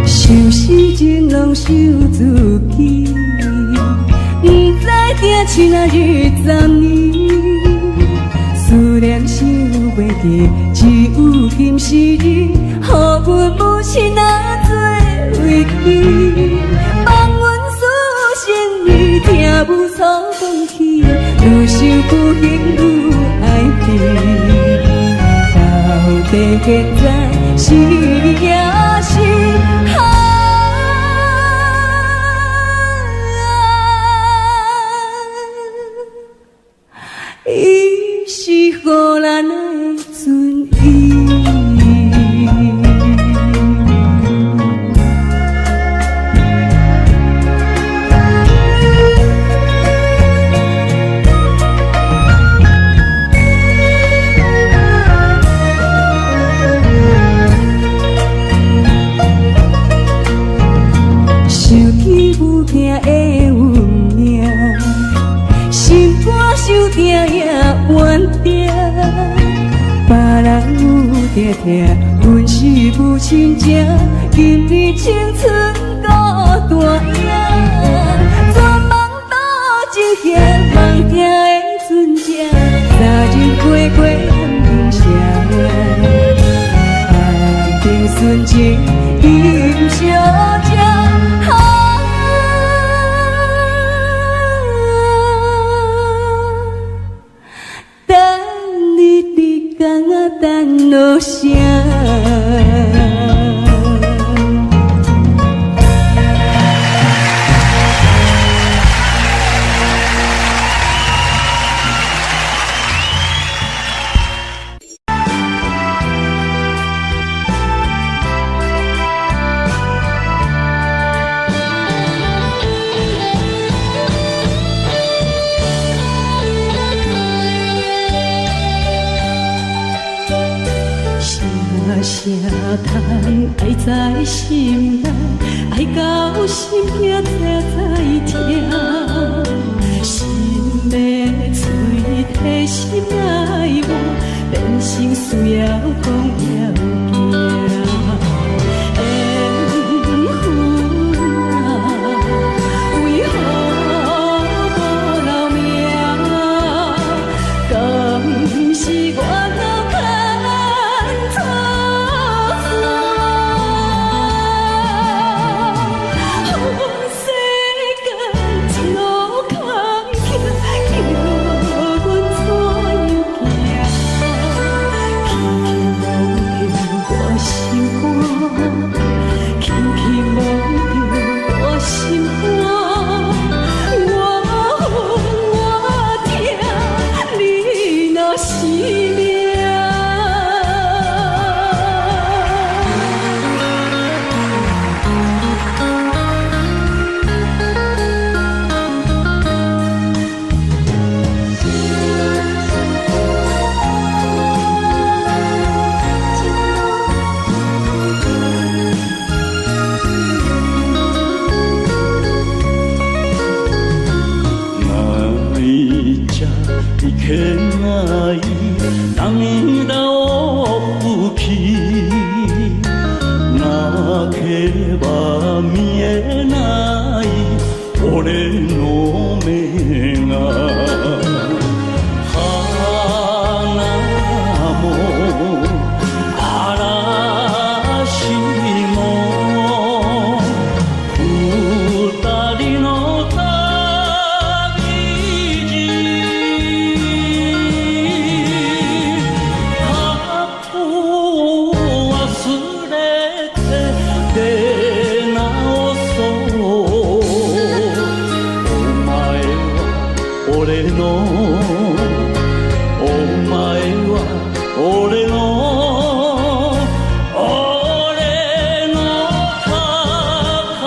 想事情拢受自己，不知定亲啊日暂年。思念想袂记，只有今时日，予阮母亲啊做为记。望阮思心意，听母所讲起，愈想愈恨愈爱你。到底现在是也是伊是予咱的存意。想起母亲的运命，心肝受定也怨定，别人有定听，阮是母亲情，今日青春孤单影，全梦倒一下，梦听的船只，昨日过暗平城，暗平纯情今小姐。等落声。啥通爱在心内，爱到心痛才知痛。心要嘴替心爱我，变成需要讲要惊。缘分啊，为何无留名？敢是我？ no, oh my God, ole no, ole no takaramono.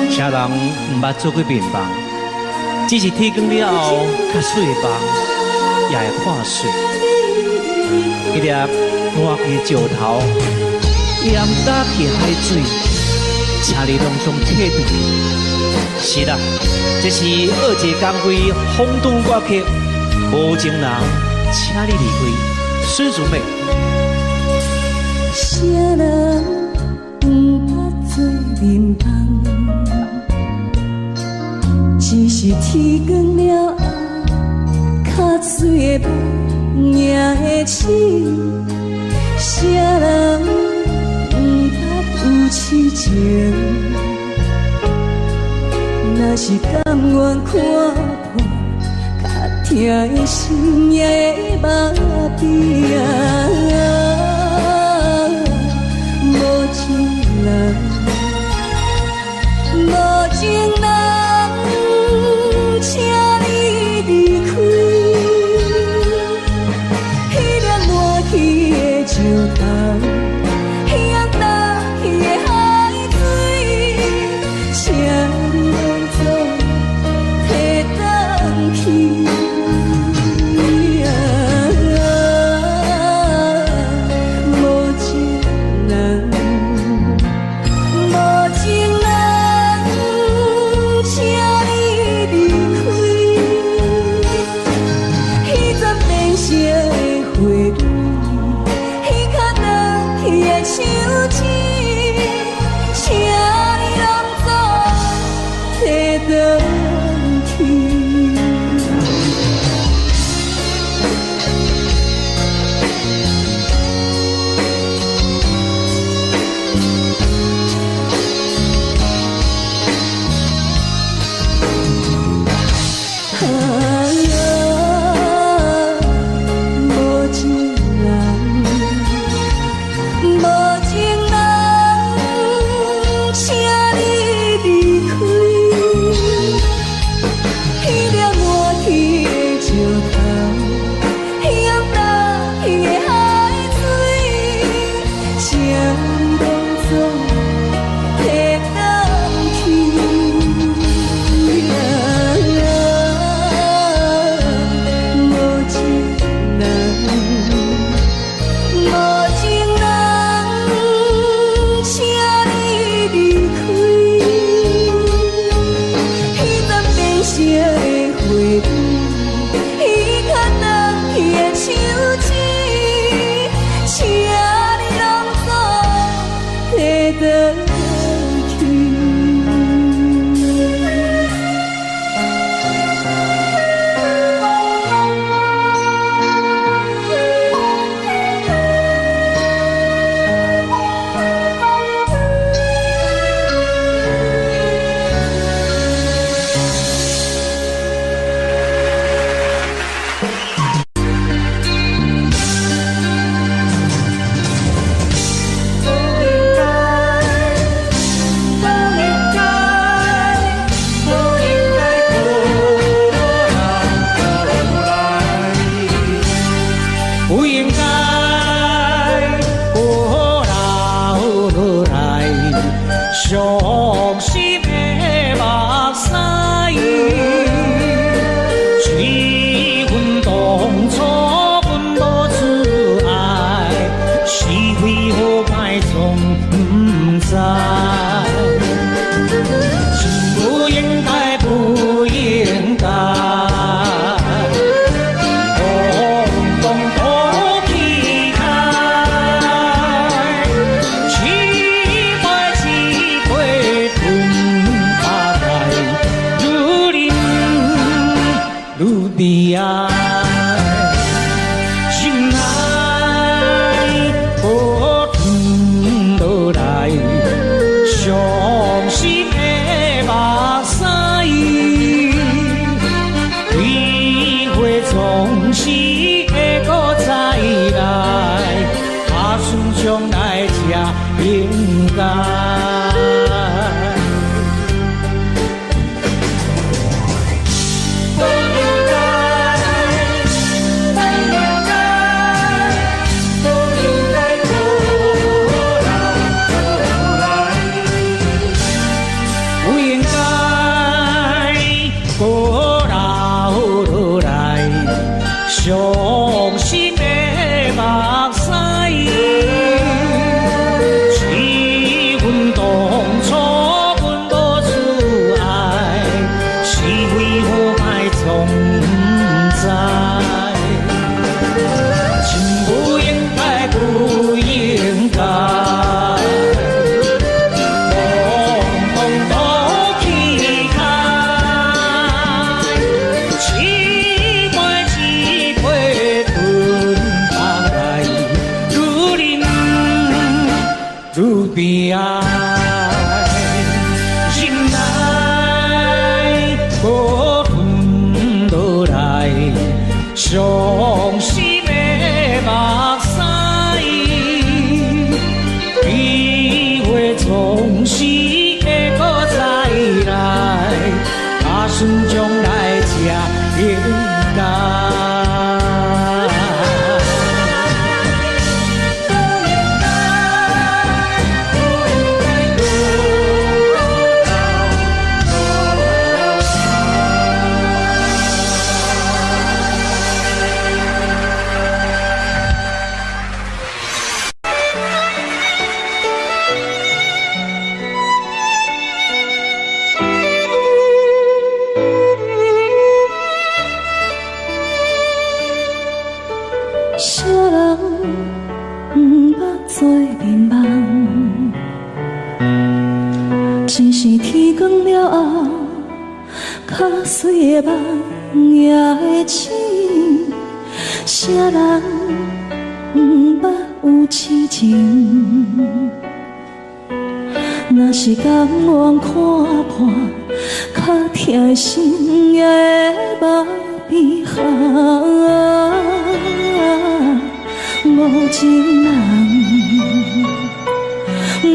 啥人毋捌做过面包，只是天光了后，较水的梦也会破碎。一粒烂去石头，盐打去海水，请你拢总退掉。是啦，这是二姐刚为轰动歌曲，无情人，请你离开。孙淑美。啥人毋捌做面梦？只是天光了后，较水的梦也会醒。啥人毋捌有痴情？若是甘愿看破，较疼的心也会麻痹啊。无情人，无情人，请你离开。迄粒烂去的石头，咸淡去的海水，请你拢总摕返去。可吞落来，伤心的目屎，机会总是会搁再来，打算将来才应该。啥人不捌做眠梦？只是天光了后，较水的梦也会醒。啥人不捌有痴情？若是甘愿看破，较疼心也会变寒。无情人，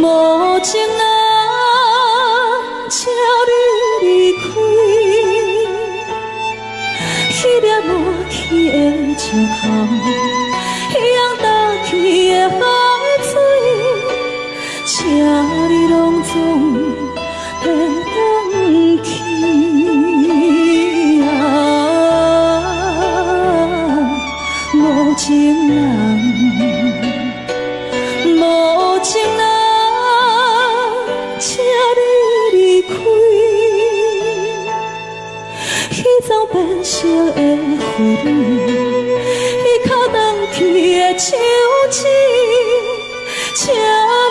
无情人，请你离开。迄粒无去的石头，迄样倒去的海水，请你拢总会返去啊！无情人。无情人，请你离开。彼丛变色的花蕊，彼口断去的手指，请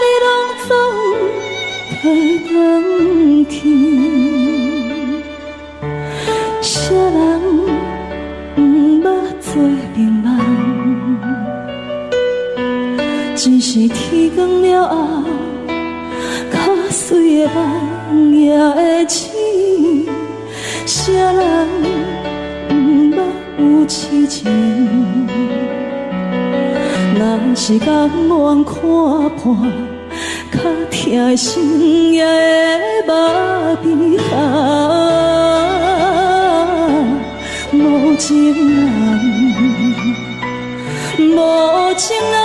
你拢总会返去。啥人不捌做眠梦？只是天光了后，较水的梦也会醒。啥人不捌有痴情？若是甘愿看破，较疼的心也会变寒。无情人，无情人。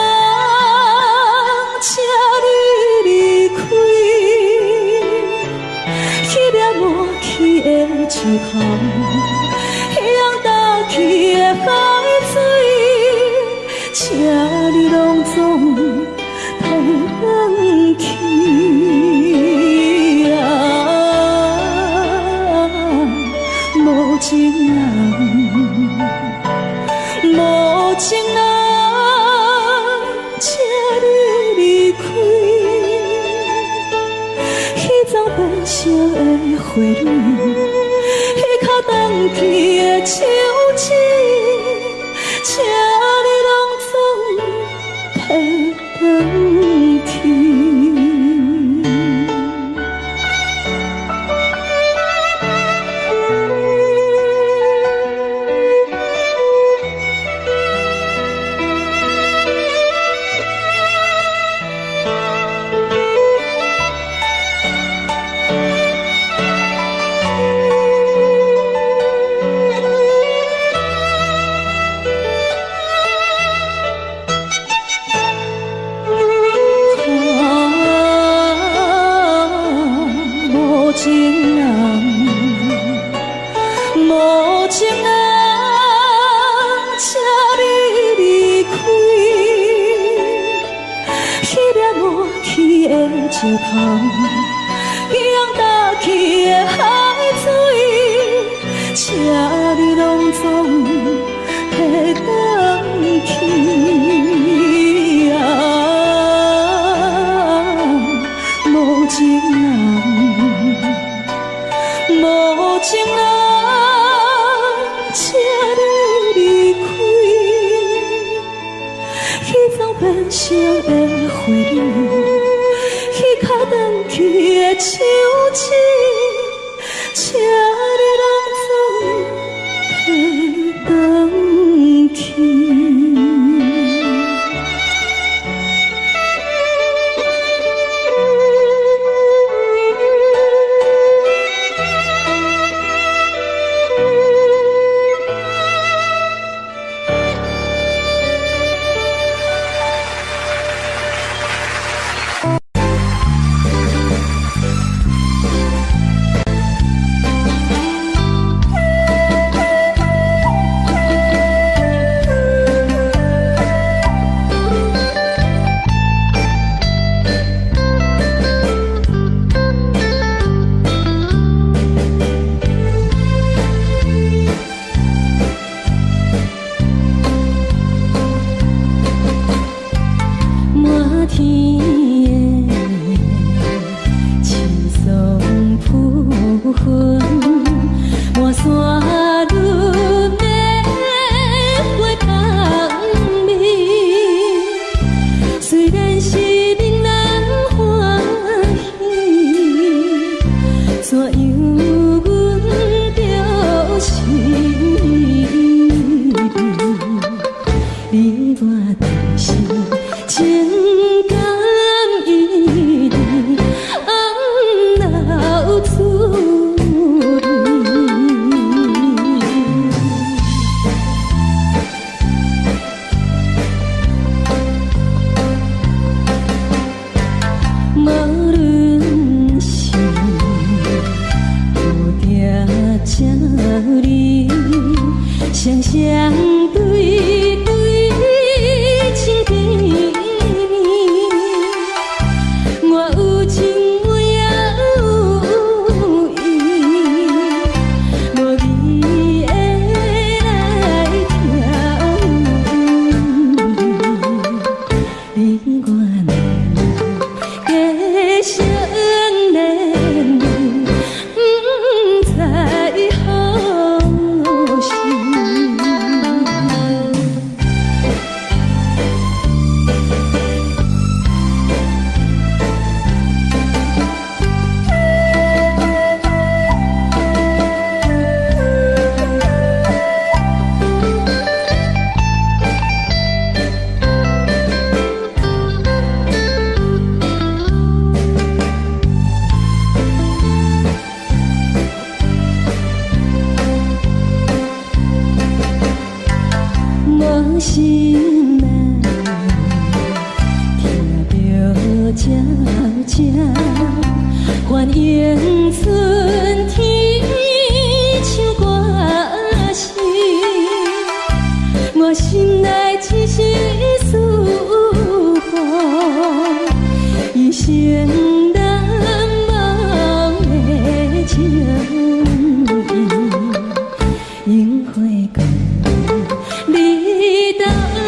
请你离开，迄粒无去的石头，迄样倒去的海水，请你拢总会返去啊！无情人，无情人。请你离开，彼丛变色的花蕊，彼口断去的手指，请你拢总会返去。石头，一样倒去的海水，请你拢总会返去啊！无情人，无情人，请你离开，彼丛变色的花蕊。去的手指，请你拢心内，听着悄悄欢迎春天唱歌声，我心内一丝思念，一生难忘的情谊，樱花讲你等。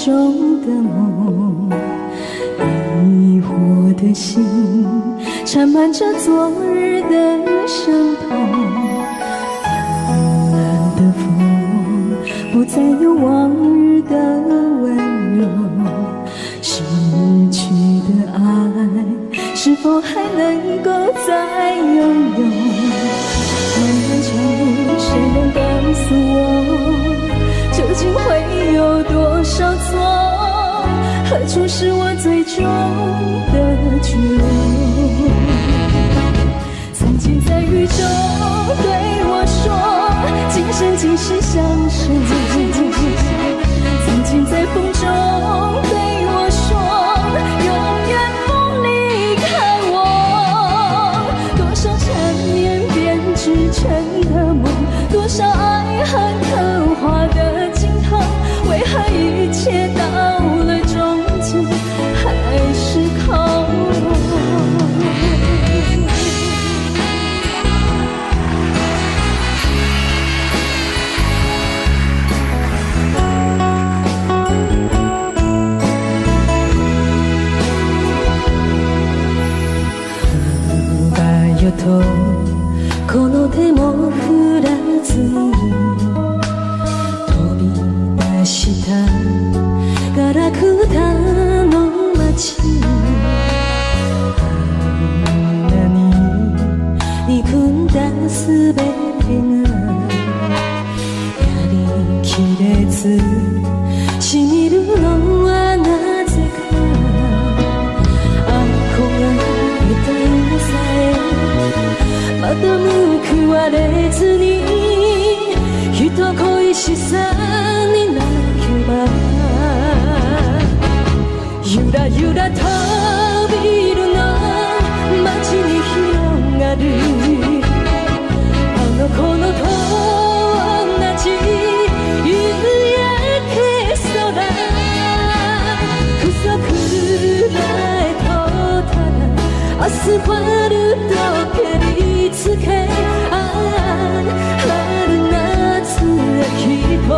中的梦，你我的心缠满着昨日的伤痛。蓝的风不再有往日的温柔，失去的爱是否还能够再拥有？漫漫长路，谁能告诉我，究竟会有多少错？何处是我最终的绝路？曾经在雨中对我说，今生今世相守。曾经在风中对我说，永远不离开我。多少缠绵编织成的梦，多少爱恨刻画的镜头，为何一切到了终极还是空？この手も振らずに飛び出したガラクタの街に、あんなに憎んだすべてがやりきれずしみるのはなぜか。憧れた夢さえまた報われずに、人恋しさに泣けばゆらゆら飛びるの街に広がるあの頃と同じ夕焼け空、くそくらえとただアスファルト蹴りつけ、春夏秋冬。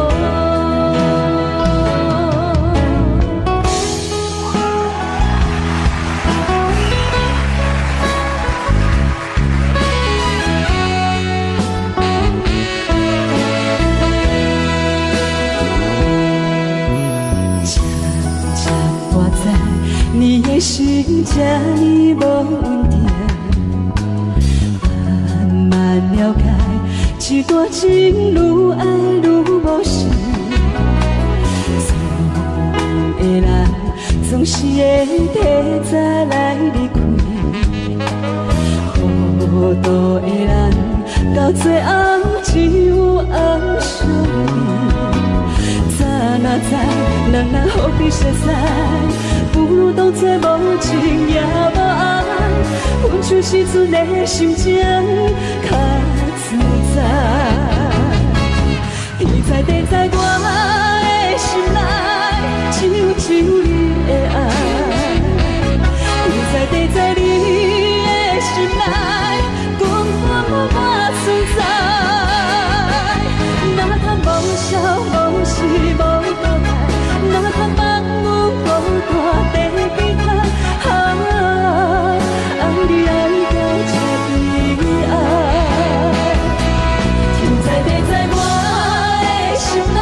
你的心这么无稳定，慢慢了解，一段情愈爱愈无心。错的人总是会提早来离开，糊涂的人到最后只有红相依。早若知人人何必熟悉，不如当作无情也无爱，分手时阵的心情较自在。天在地在我的心内，只有你的爱。天在地在你的心内，光我存在。哪通无笑无事无倒来，哪通放阮孤单在边仔，爱你爱到彻底爱。天在地在我的心内，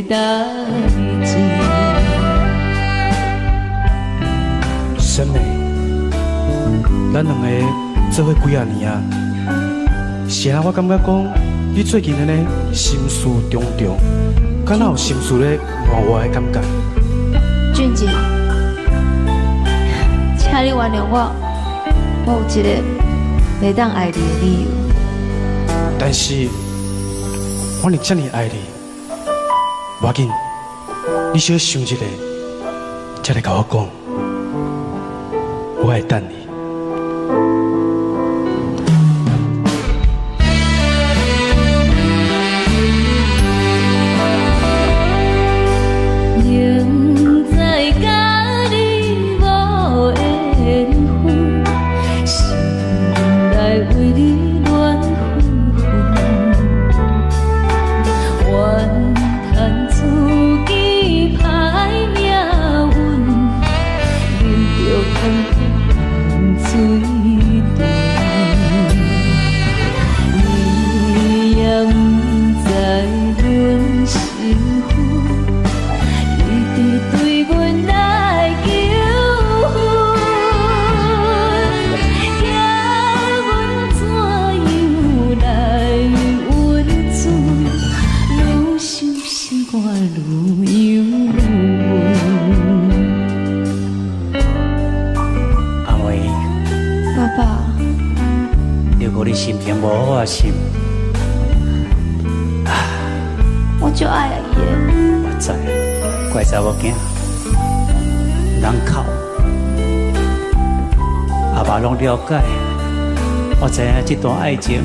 代志。沈妹，咱两个做伙几啊年啊，是啊，我感觉讲你最近安尼心事重重，敢若有心事咧换我的感觉。俊杰，请你原谅我，我有一个袂当爱你的理由。但是我是这么爱你，无要紧，你小想一下，才来甲我讲，我会等你。仍在甲你无缘分，心内为你乱纷纷，怨叹自己歹命运，忍着痛苦水长。你也不知阮是否对阮来求婚，叫阮怎样来温存？愈想心肝愈忧闷。阿妹，爸爸，如果你心情无好啊心，我就爱伊的。我知，怪查某囝，人哭，阿爸拢了解。我知影这段爱情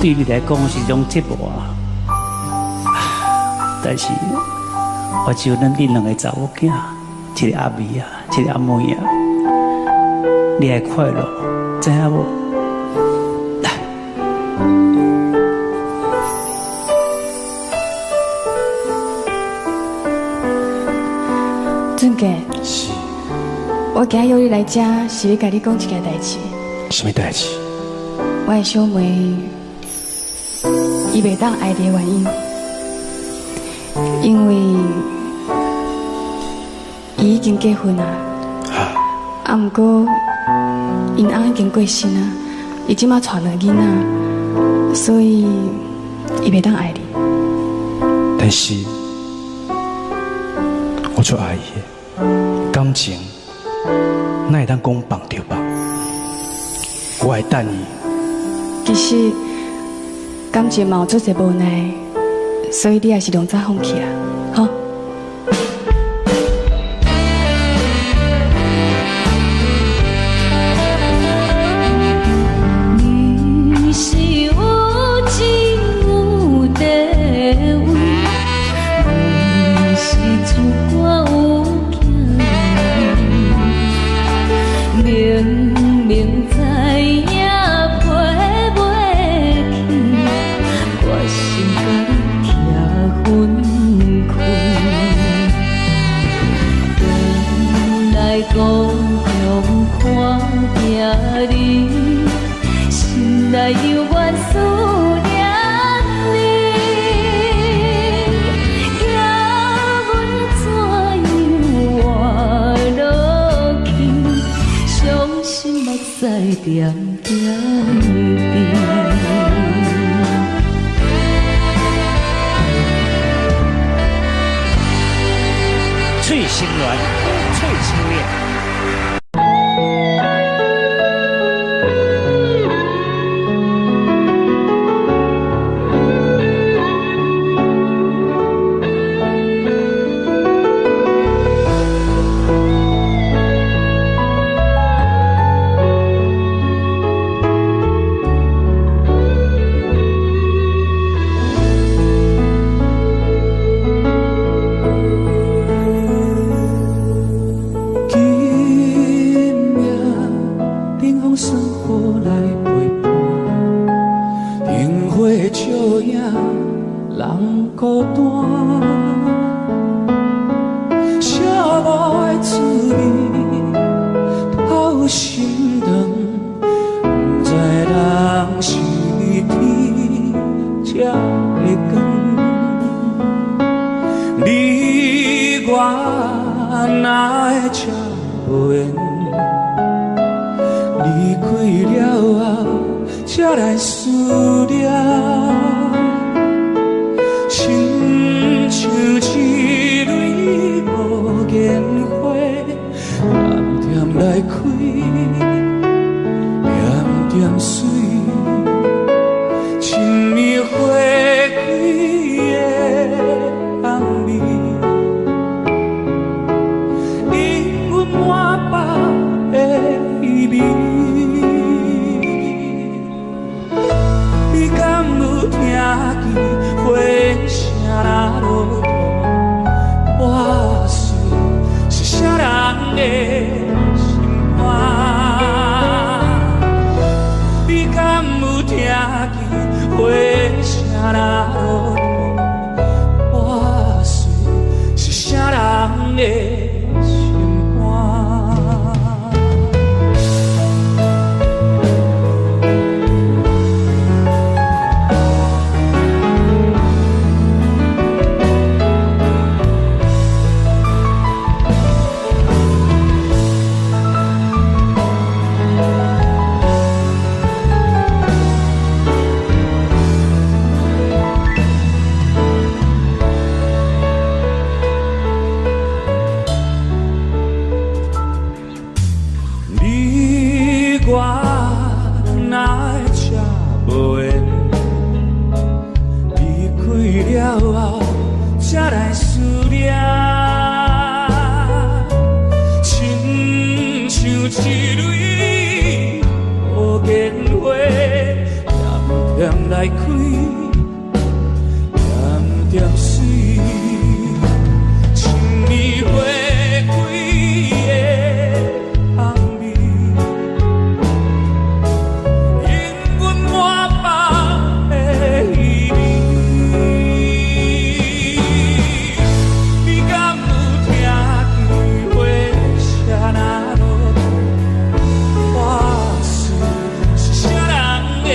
对你来讲是一种折磨，但是我只有咱恁两个查某囝，一个阿妹啊，一个阿妹啊，你会快乐，知影无？俊杰，是，我今日约你来这，是要甲你讲一件代志。什么代志？我的小妹，伊袂当爱你的原因，因为伊已经结婚啊。啊，毋过因翁已经过身啊，伊即马带了囡仔，所以伊袂当爱你。但是我就爱伊的感情，哪会当讲放就放？我会等伊。其实感情嘛有做者无奈，所以你也是两早放弃啦，吼。你是有情有地位，阮是自我有惊，明明知影陪袂去，我心甲你徛分开。回来故乡看定你，心内犹原思念你，叫阮怎样活落去？伤心目屎点点滴。翠心鸾，翠青恋。开了后，才来思念。亲像一蕊无言花，点点来开，点点水。亲密花开的红暝，因阮满腹的意味。你敢有听见花声若落雨？我是啥人的心肝？你敢有听见花声若落雨？我是啥人的心肝？来开，点点水，亲密花开的红暝，因阮满腹的意味。你敢有听见花声若落雨？我是啥人的？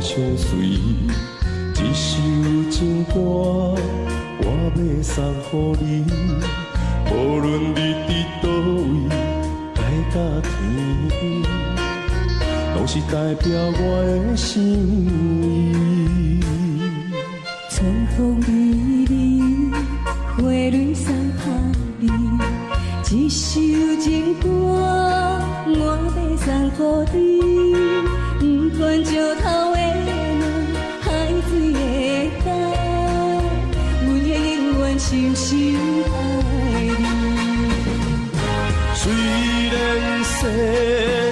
相随，一首情歌，我要送予你。无论你伫倒位，海甲天，拢是代表我的心意。春风微微，花蕊送予你，一首情歌，我要送予你。不管石头的浪，海水的干，阮会永远深深爱你。虽然世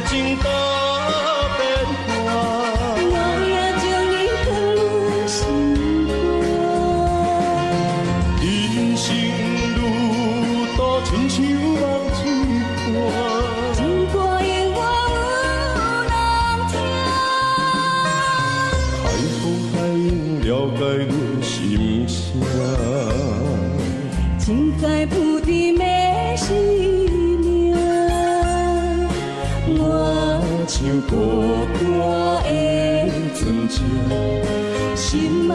情多变化，我也将你放入心肝。人生路途亲像梦一般，情歌永远有心爱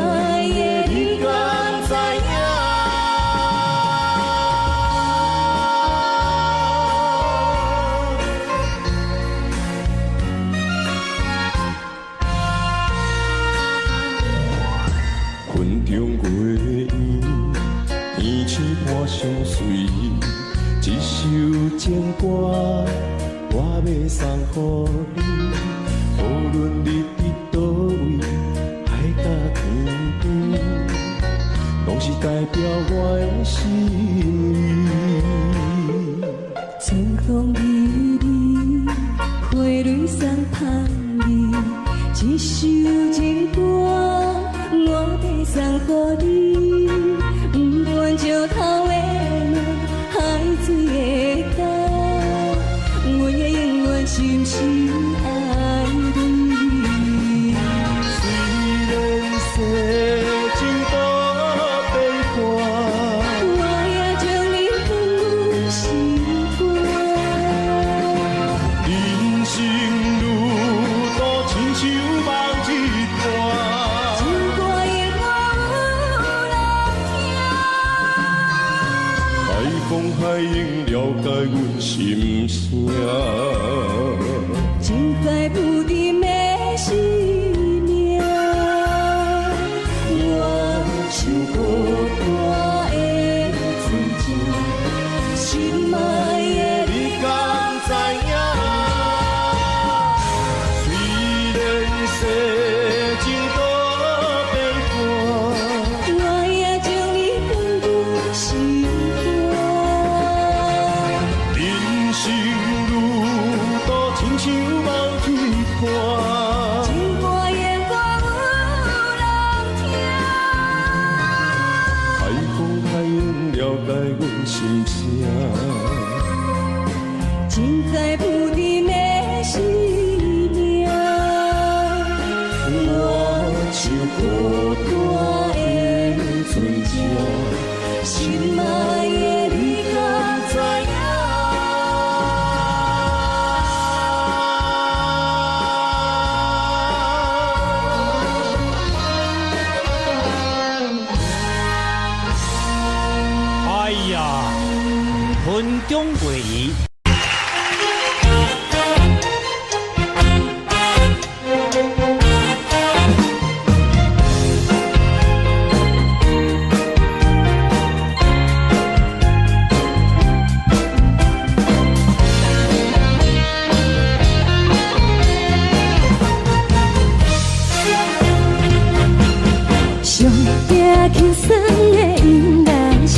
的你敢知影？云中月圆，天星伴相随。一首情歌，我要送予你。无论你伫倒位，海角天边，拢是代表我的心意。春风微微，花蕊送香味，一首情歌，我要送予你。不管石头的路，海水的干，我也永远深深爱你。虽然世情多悲欢，我也将你放入心肝。人生路途亲像梦一段，情歌永远有人听。海风海涌了解阮心声。情海不敌的生命，我像孤单的船只，心爱的你敢知影？虽然世情多悲欢，我也将你放入心肝。人生路途亲像梦一段，情歌永远有人听。海风海涌了解阮心声。情海不敌的生命，我像孤单的船只，心爱的你敢知影？哎呀，云中月圆。上惊轻松的音乐声，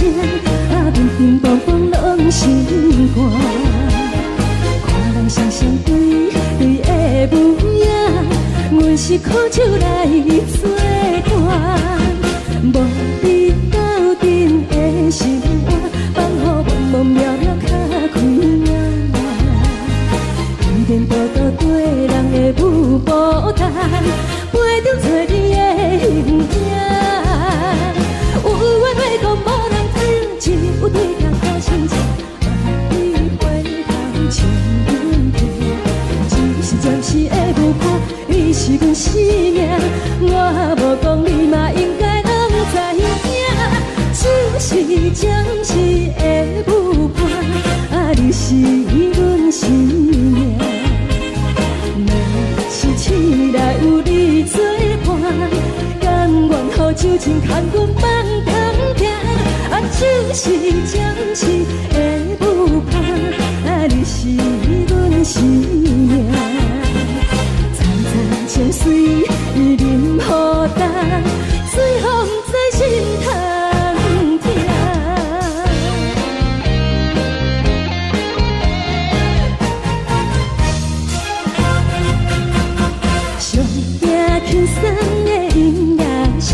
乒乒乓乓拢心肝。看人双双对对的模样，阮是苦酒来作伴。无你斗阵的心肝，放予茫茫渺渺较开朗。颠颠倒倒对人的舞步弹，陪着做你的形影。有话要讲无人知，只有对镜看心情。你回头唱阮听，只是暂时的无伴，你是阮生命。我无讲你嘛应该拢知影，只是暂时的无伴，你是阮生命。若是醒来有你作伴，甘愿予酒精牵阮放空行，只是暂时的无伴，你是阮生命。层层情水任雨打，随风在心通听。上惊轻松的音乐声，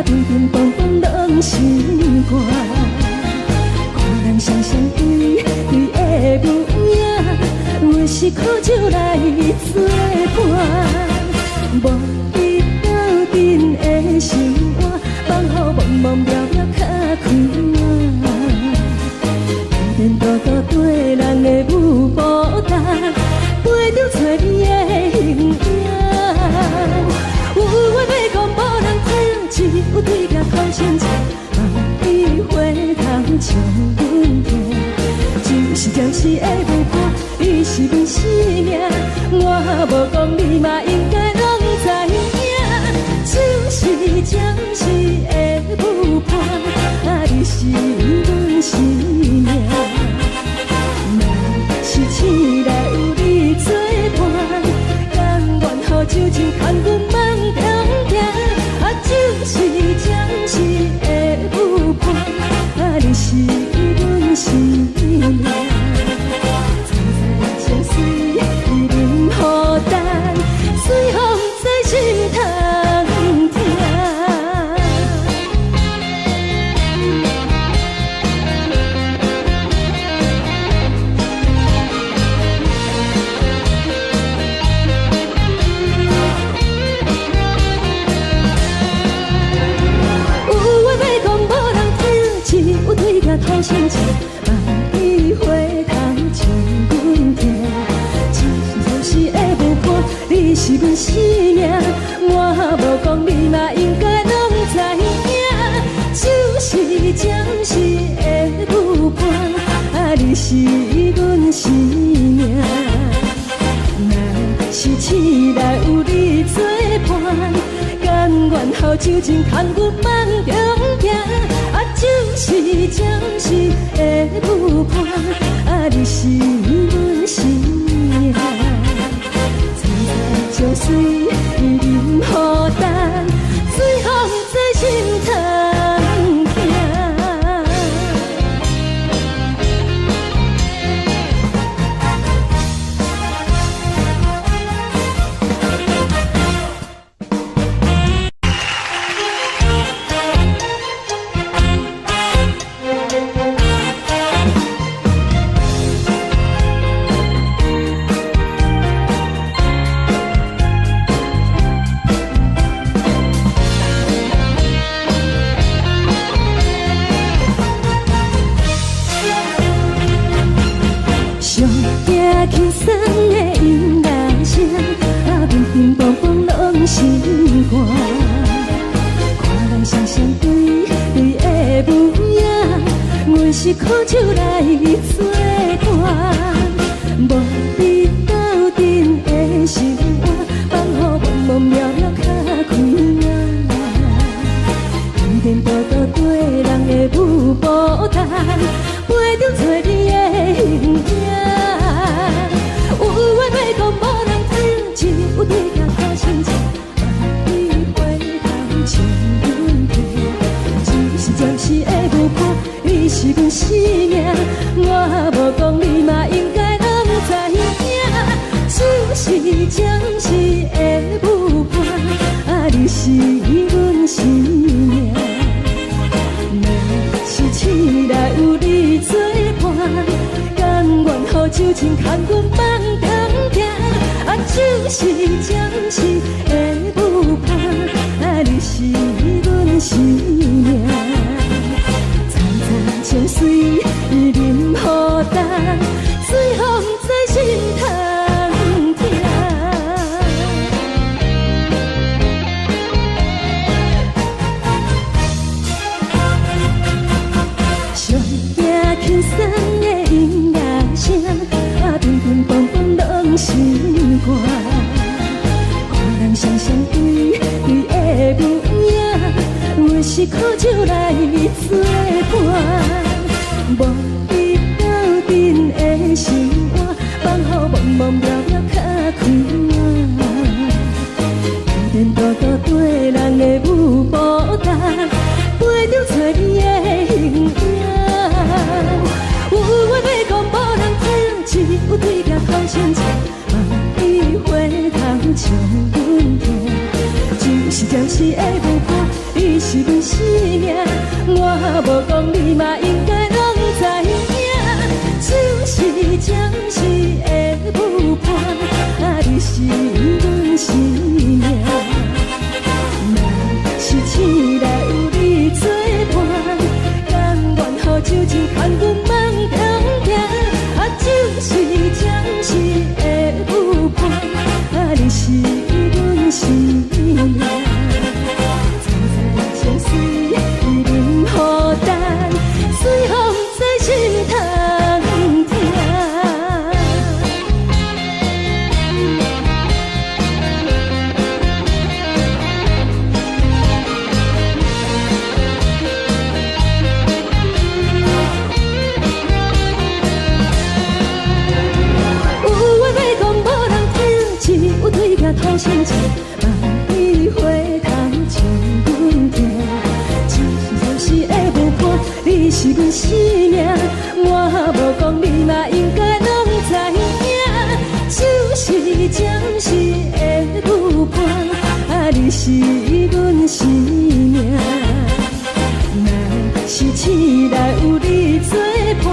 乒乒乓乓拢心肝。看人双双对对的模样，阮是苦酒来作伴。无你斗阵的心肝，放予茫茫渺渺较开朗。颠颠倒倒对人的舞步弹，陪着找你的形影。有头亲切，万里花香将阮听。一时会无伴，你是阮生命，我无讲你嘛应该拢知影，就是暂时的有伴，你是阮生命。若是醒来有你作伴，甘愿好酒精牵阮梦中行，就是暂时的有伴，你是阮生命。将水饮予淡，水风在心头行。轻松的音乐声，乒乒乓乓拢心肝。看人双双对对的模样，阮是苦酒来作伴。无你斗阵的生活，放予茫茫渺渺较快乐。颠颠倒倒对人的舞步弹，陪着做你的形影。有话要讲无人听，只有对镜头亲切，万里花香将阮听。只是暂时的有伴，你是阮生命，我无讲你嘛应该拢知影，就是暂时的有伴，你是阮生命。若是醒来有你作伴，甘愿好酒精牵阮梦中行，就是暂时的有伴，你是阮生命。潺潺清水饮予淡，水风在心头听。上听轻松的音乐声，乒乒乓乓拢心肝。看人双双对对的模样，阮是苦酒来作伴。无你斗阵的生活，放予茫茫渺渺较快乐。颠颠倒倒对人的舞步弹，陪着做你的形影。有话要讲无人听，只有对镜头亲切，万里花香将阮听。就是暂时的有伴，你是阮生命，我无讲你嘛应该拢知影，就是暂时的有伴，你是阮生命。若是醒来有你作伴，甘愿好酒精牵阮梦中行，就是暂时的有伴，你是阮生命。潺潺清水饮予淡，水风在心头听。有话要讲无人听，只有对镜头亲切，万里花香将阮听。暂时的有伴，你是阮生命，我无讲你嘛应该拢知影，就是暂时的有伴，你是阮生命。若是醒来有你作伴，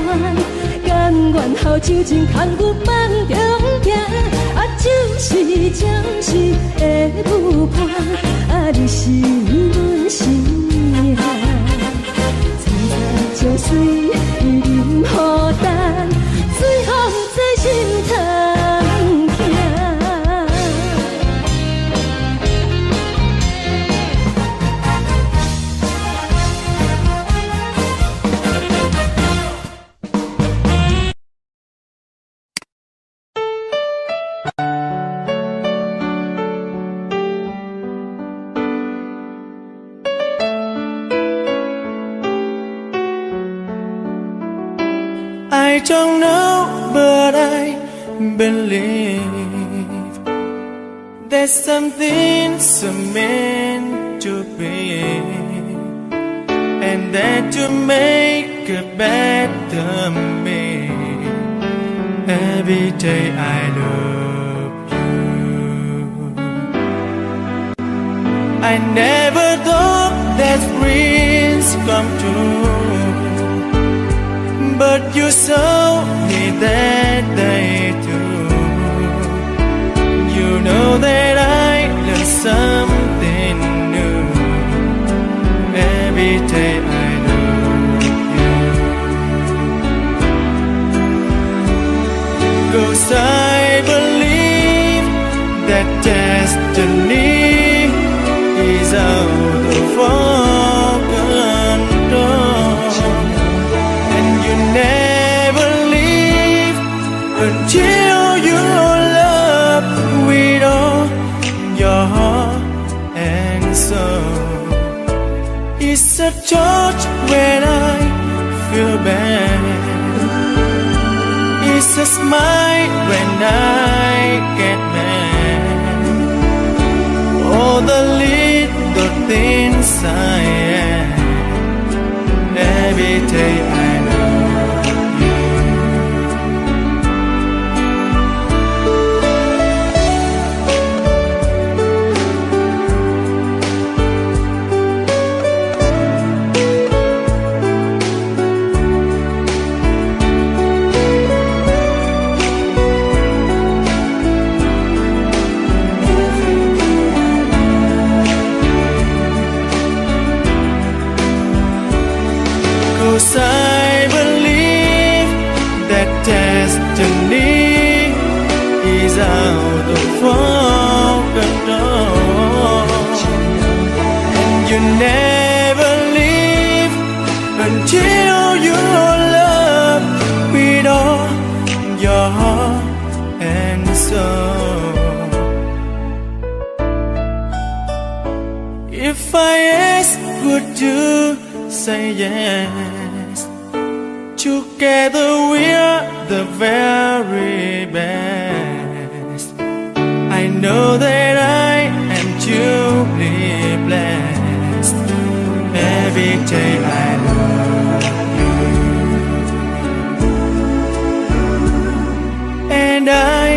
甘愿好酒精牵阮梦中行，就是暂时的有伴，你是阮生命。潺潺江水 I don't know, but I believe there's something so meant to be, and that to make a better me. Every day I love you. I never thought that dreams come true, but you saw me that day too. You know that I learned something new. Every day I love you. 'Cause I believe that destiny is out of our control, and you never leave until you love with all your heart and soul. It's a touch when I feel bad, it's a smile when I get mad. All the little things I am. Every day I love you. I believe that destiny is out of our control, and you never leave until you love with all your heart and soul. If I ask, would you say yes? Together we're the very best. I know that I am truly blessed. Every day I love you, and I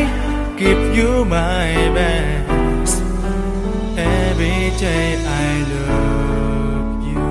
give you my best. Every day I love you.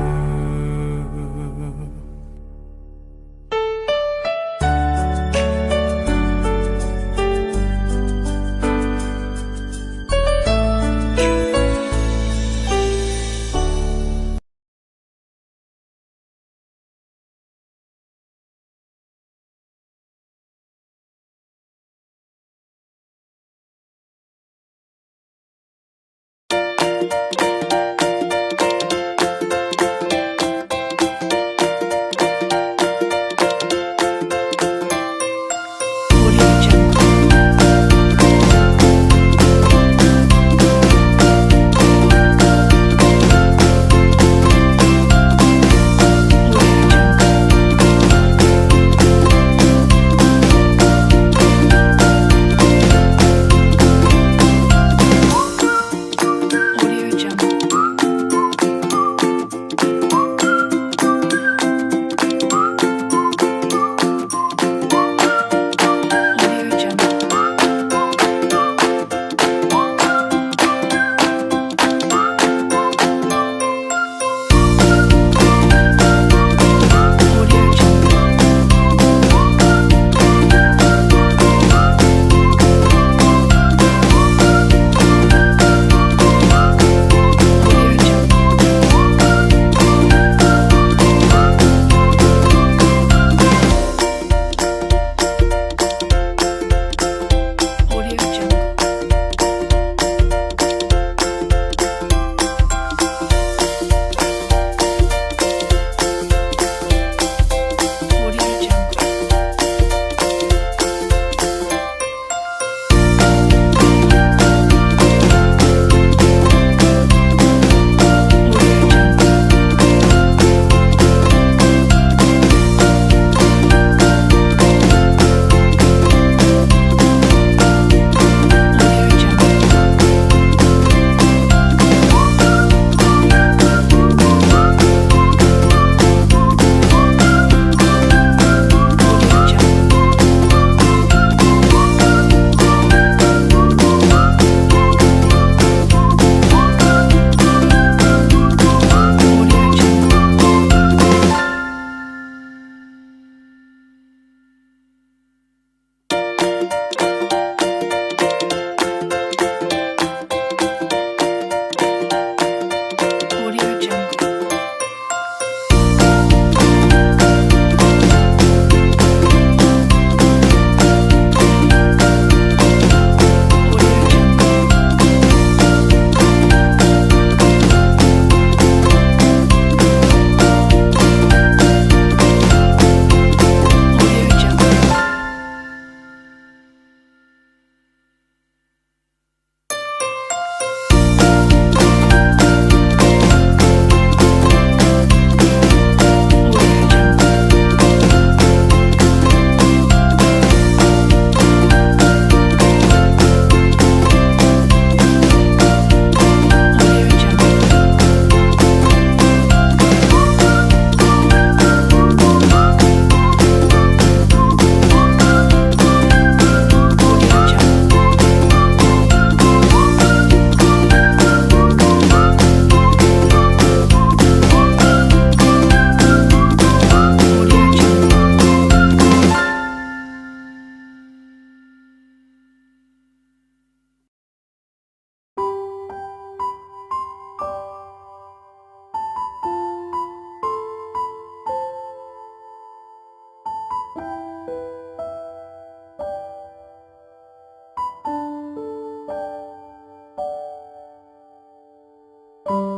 你。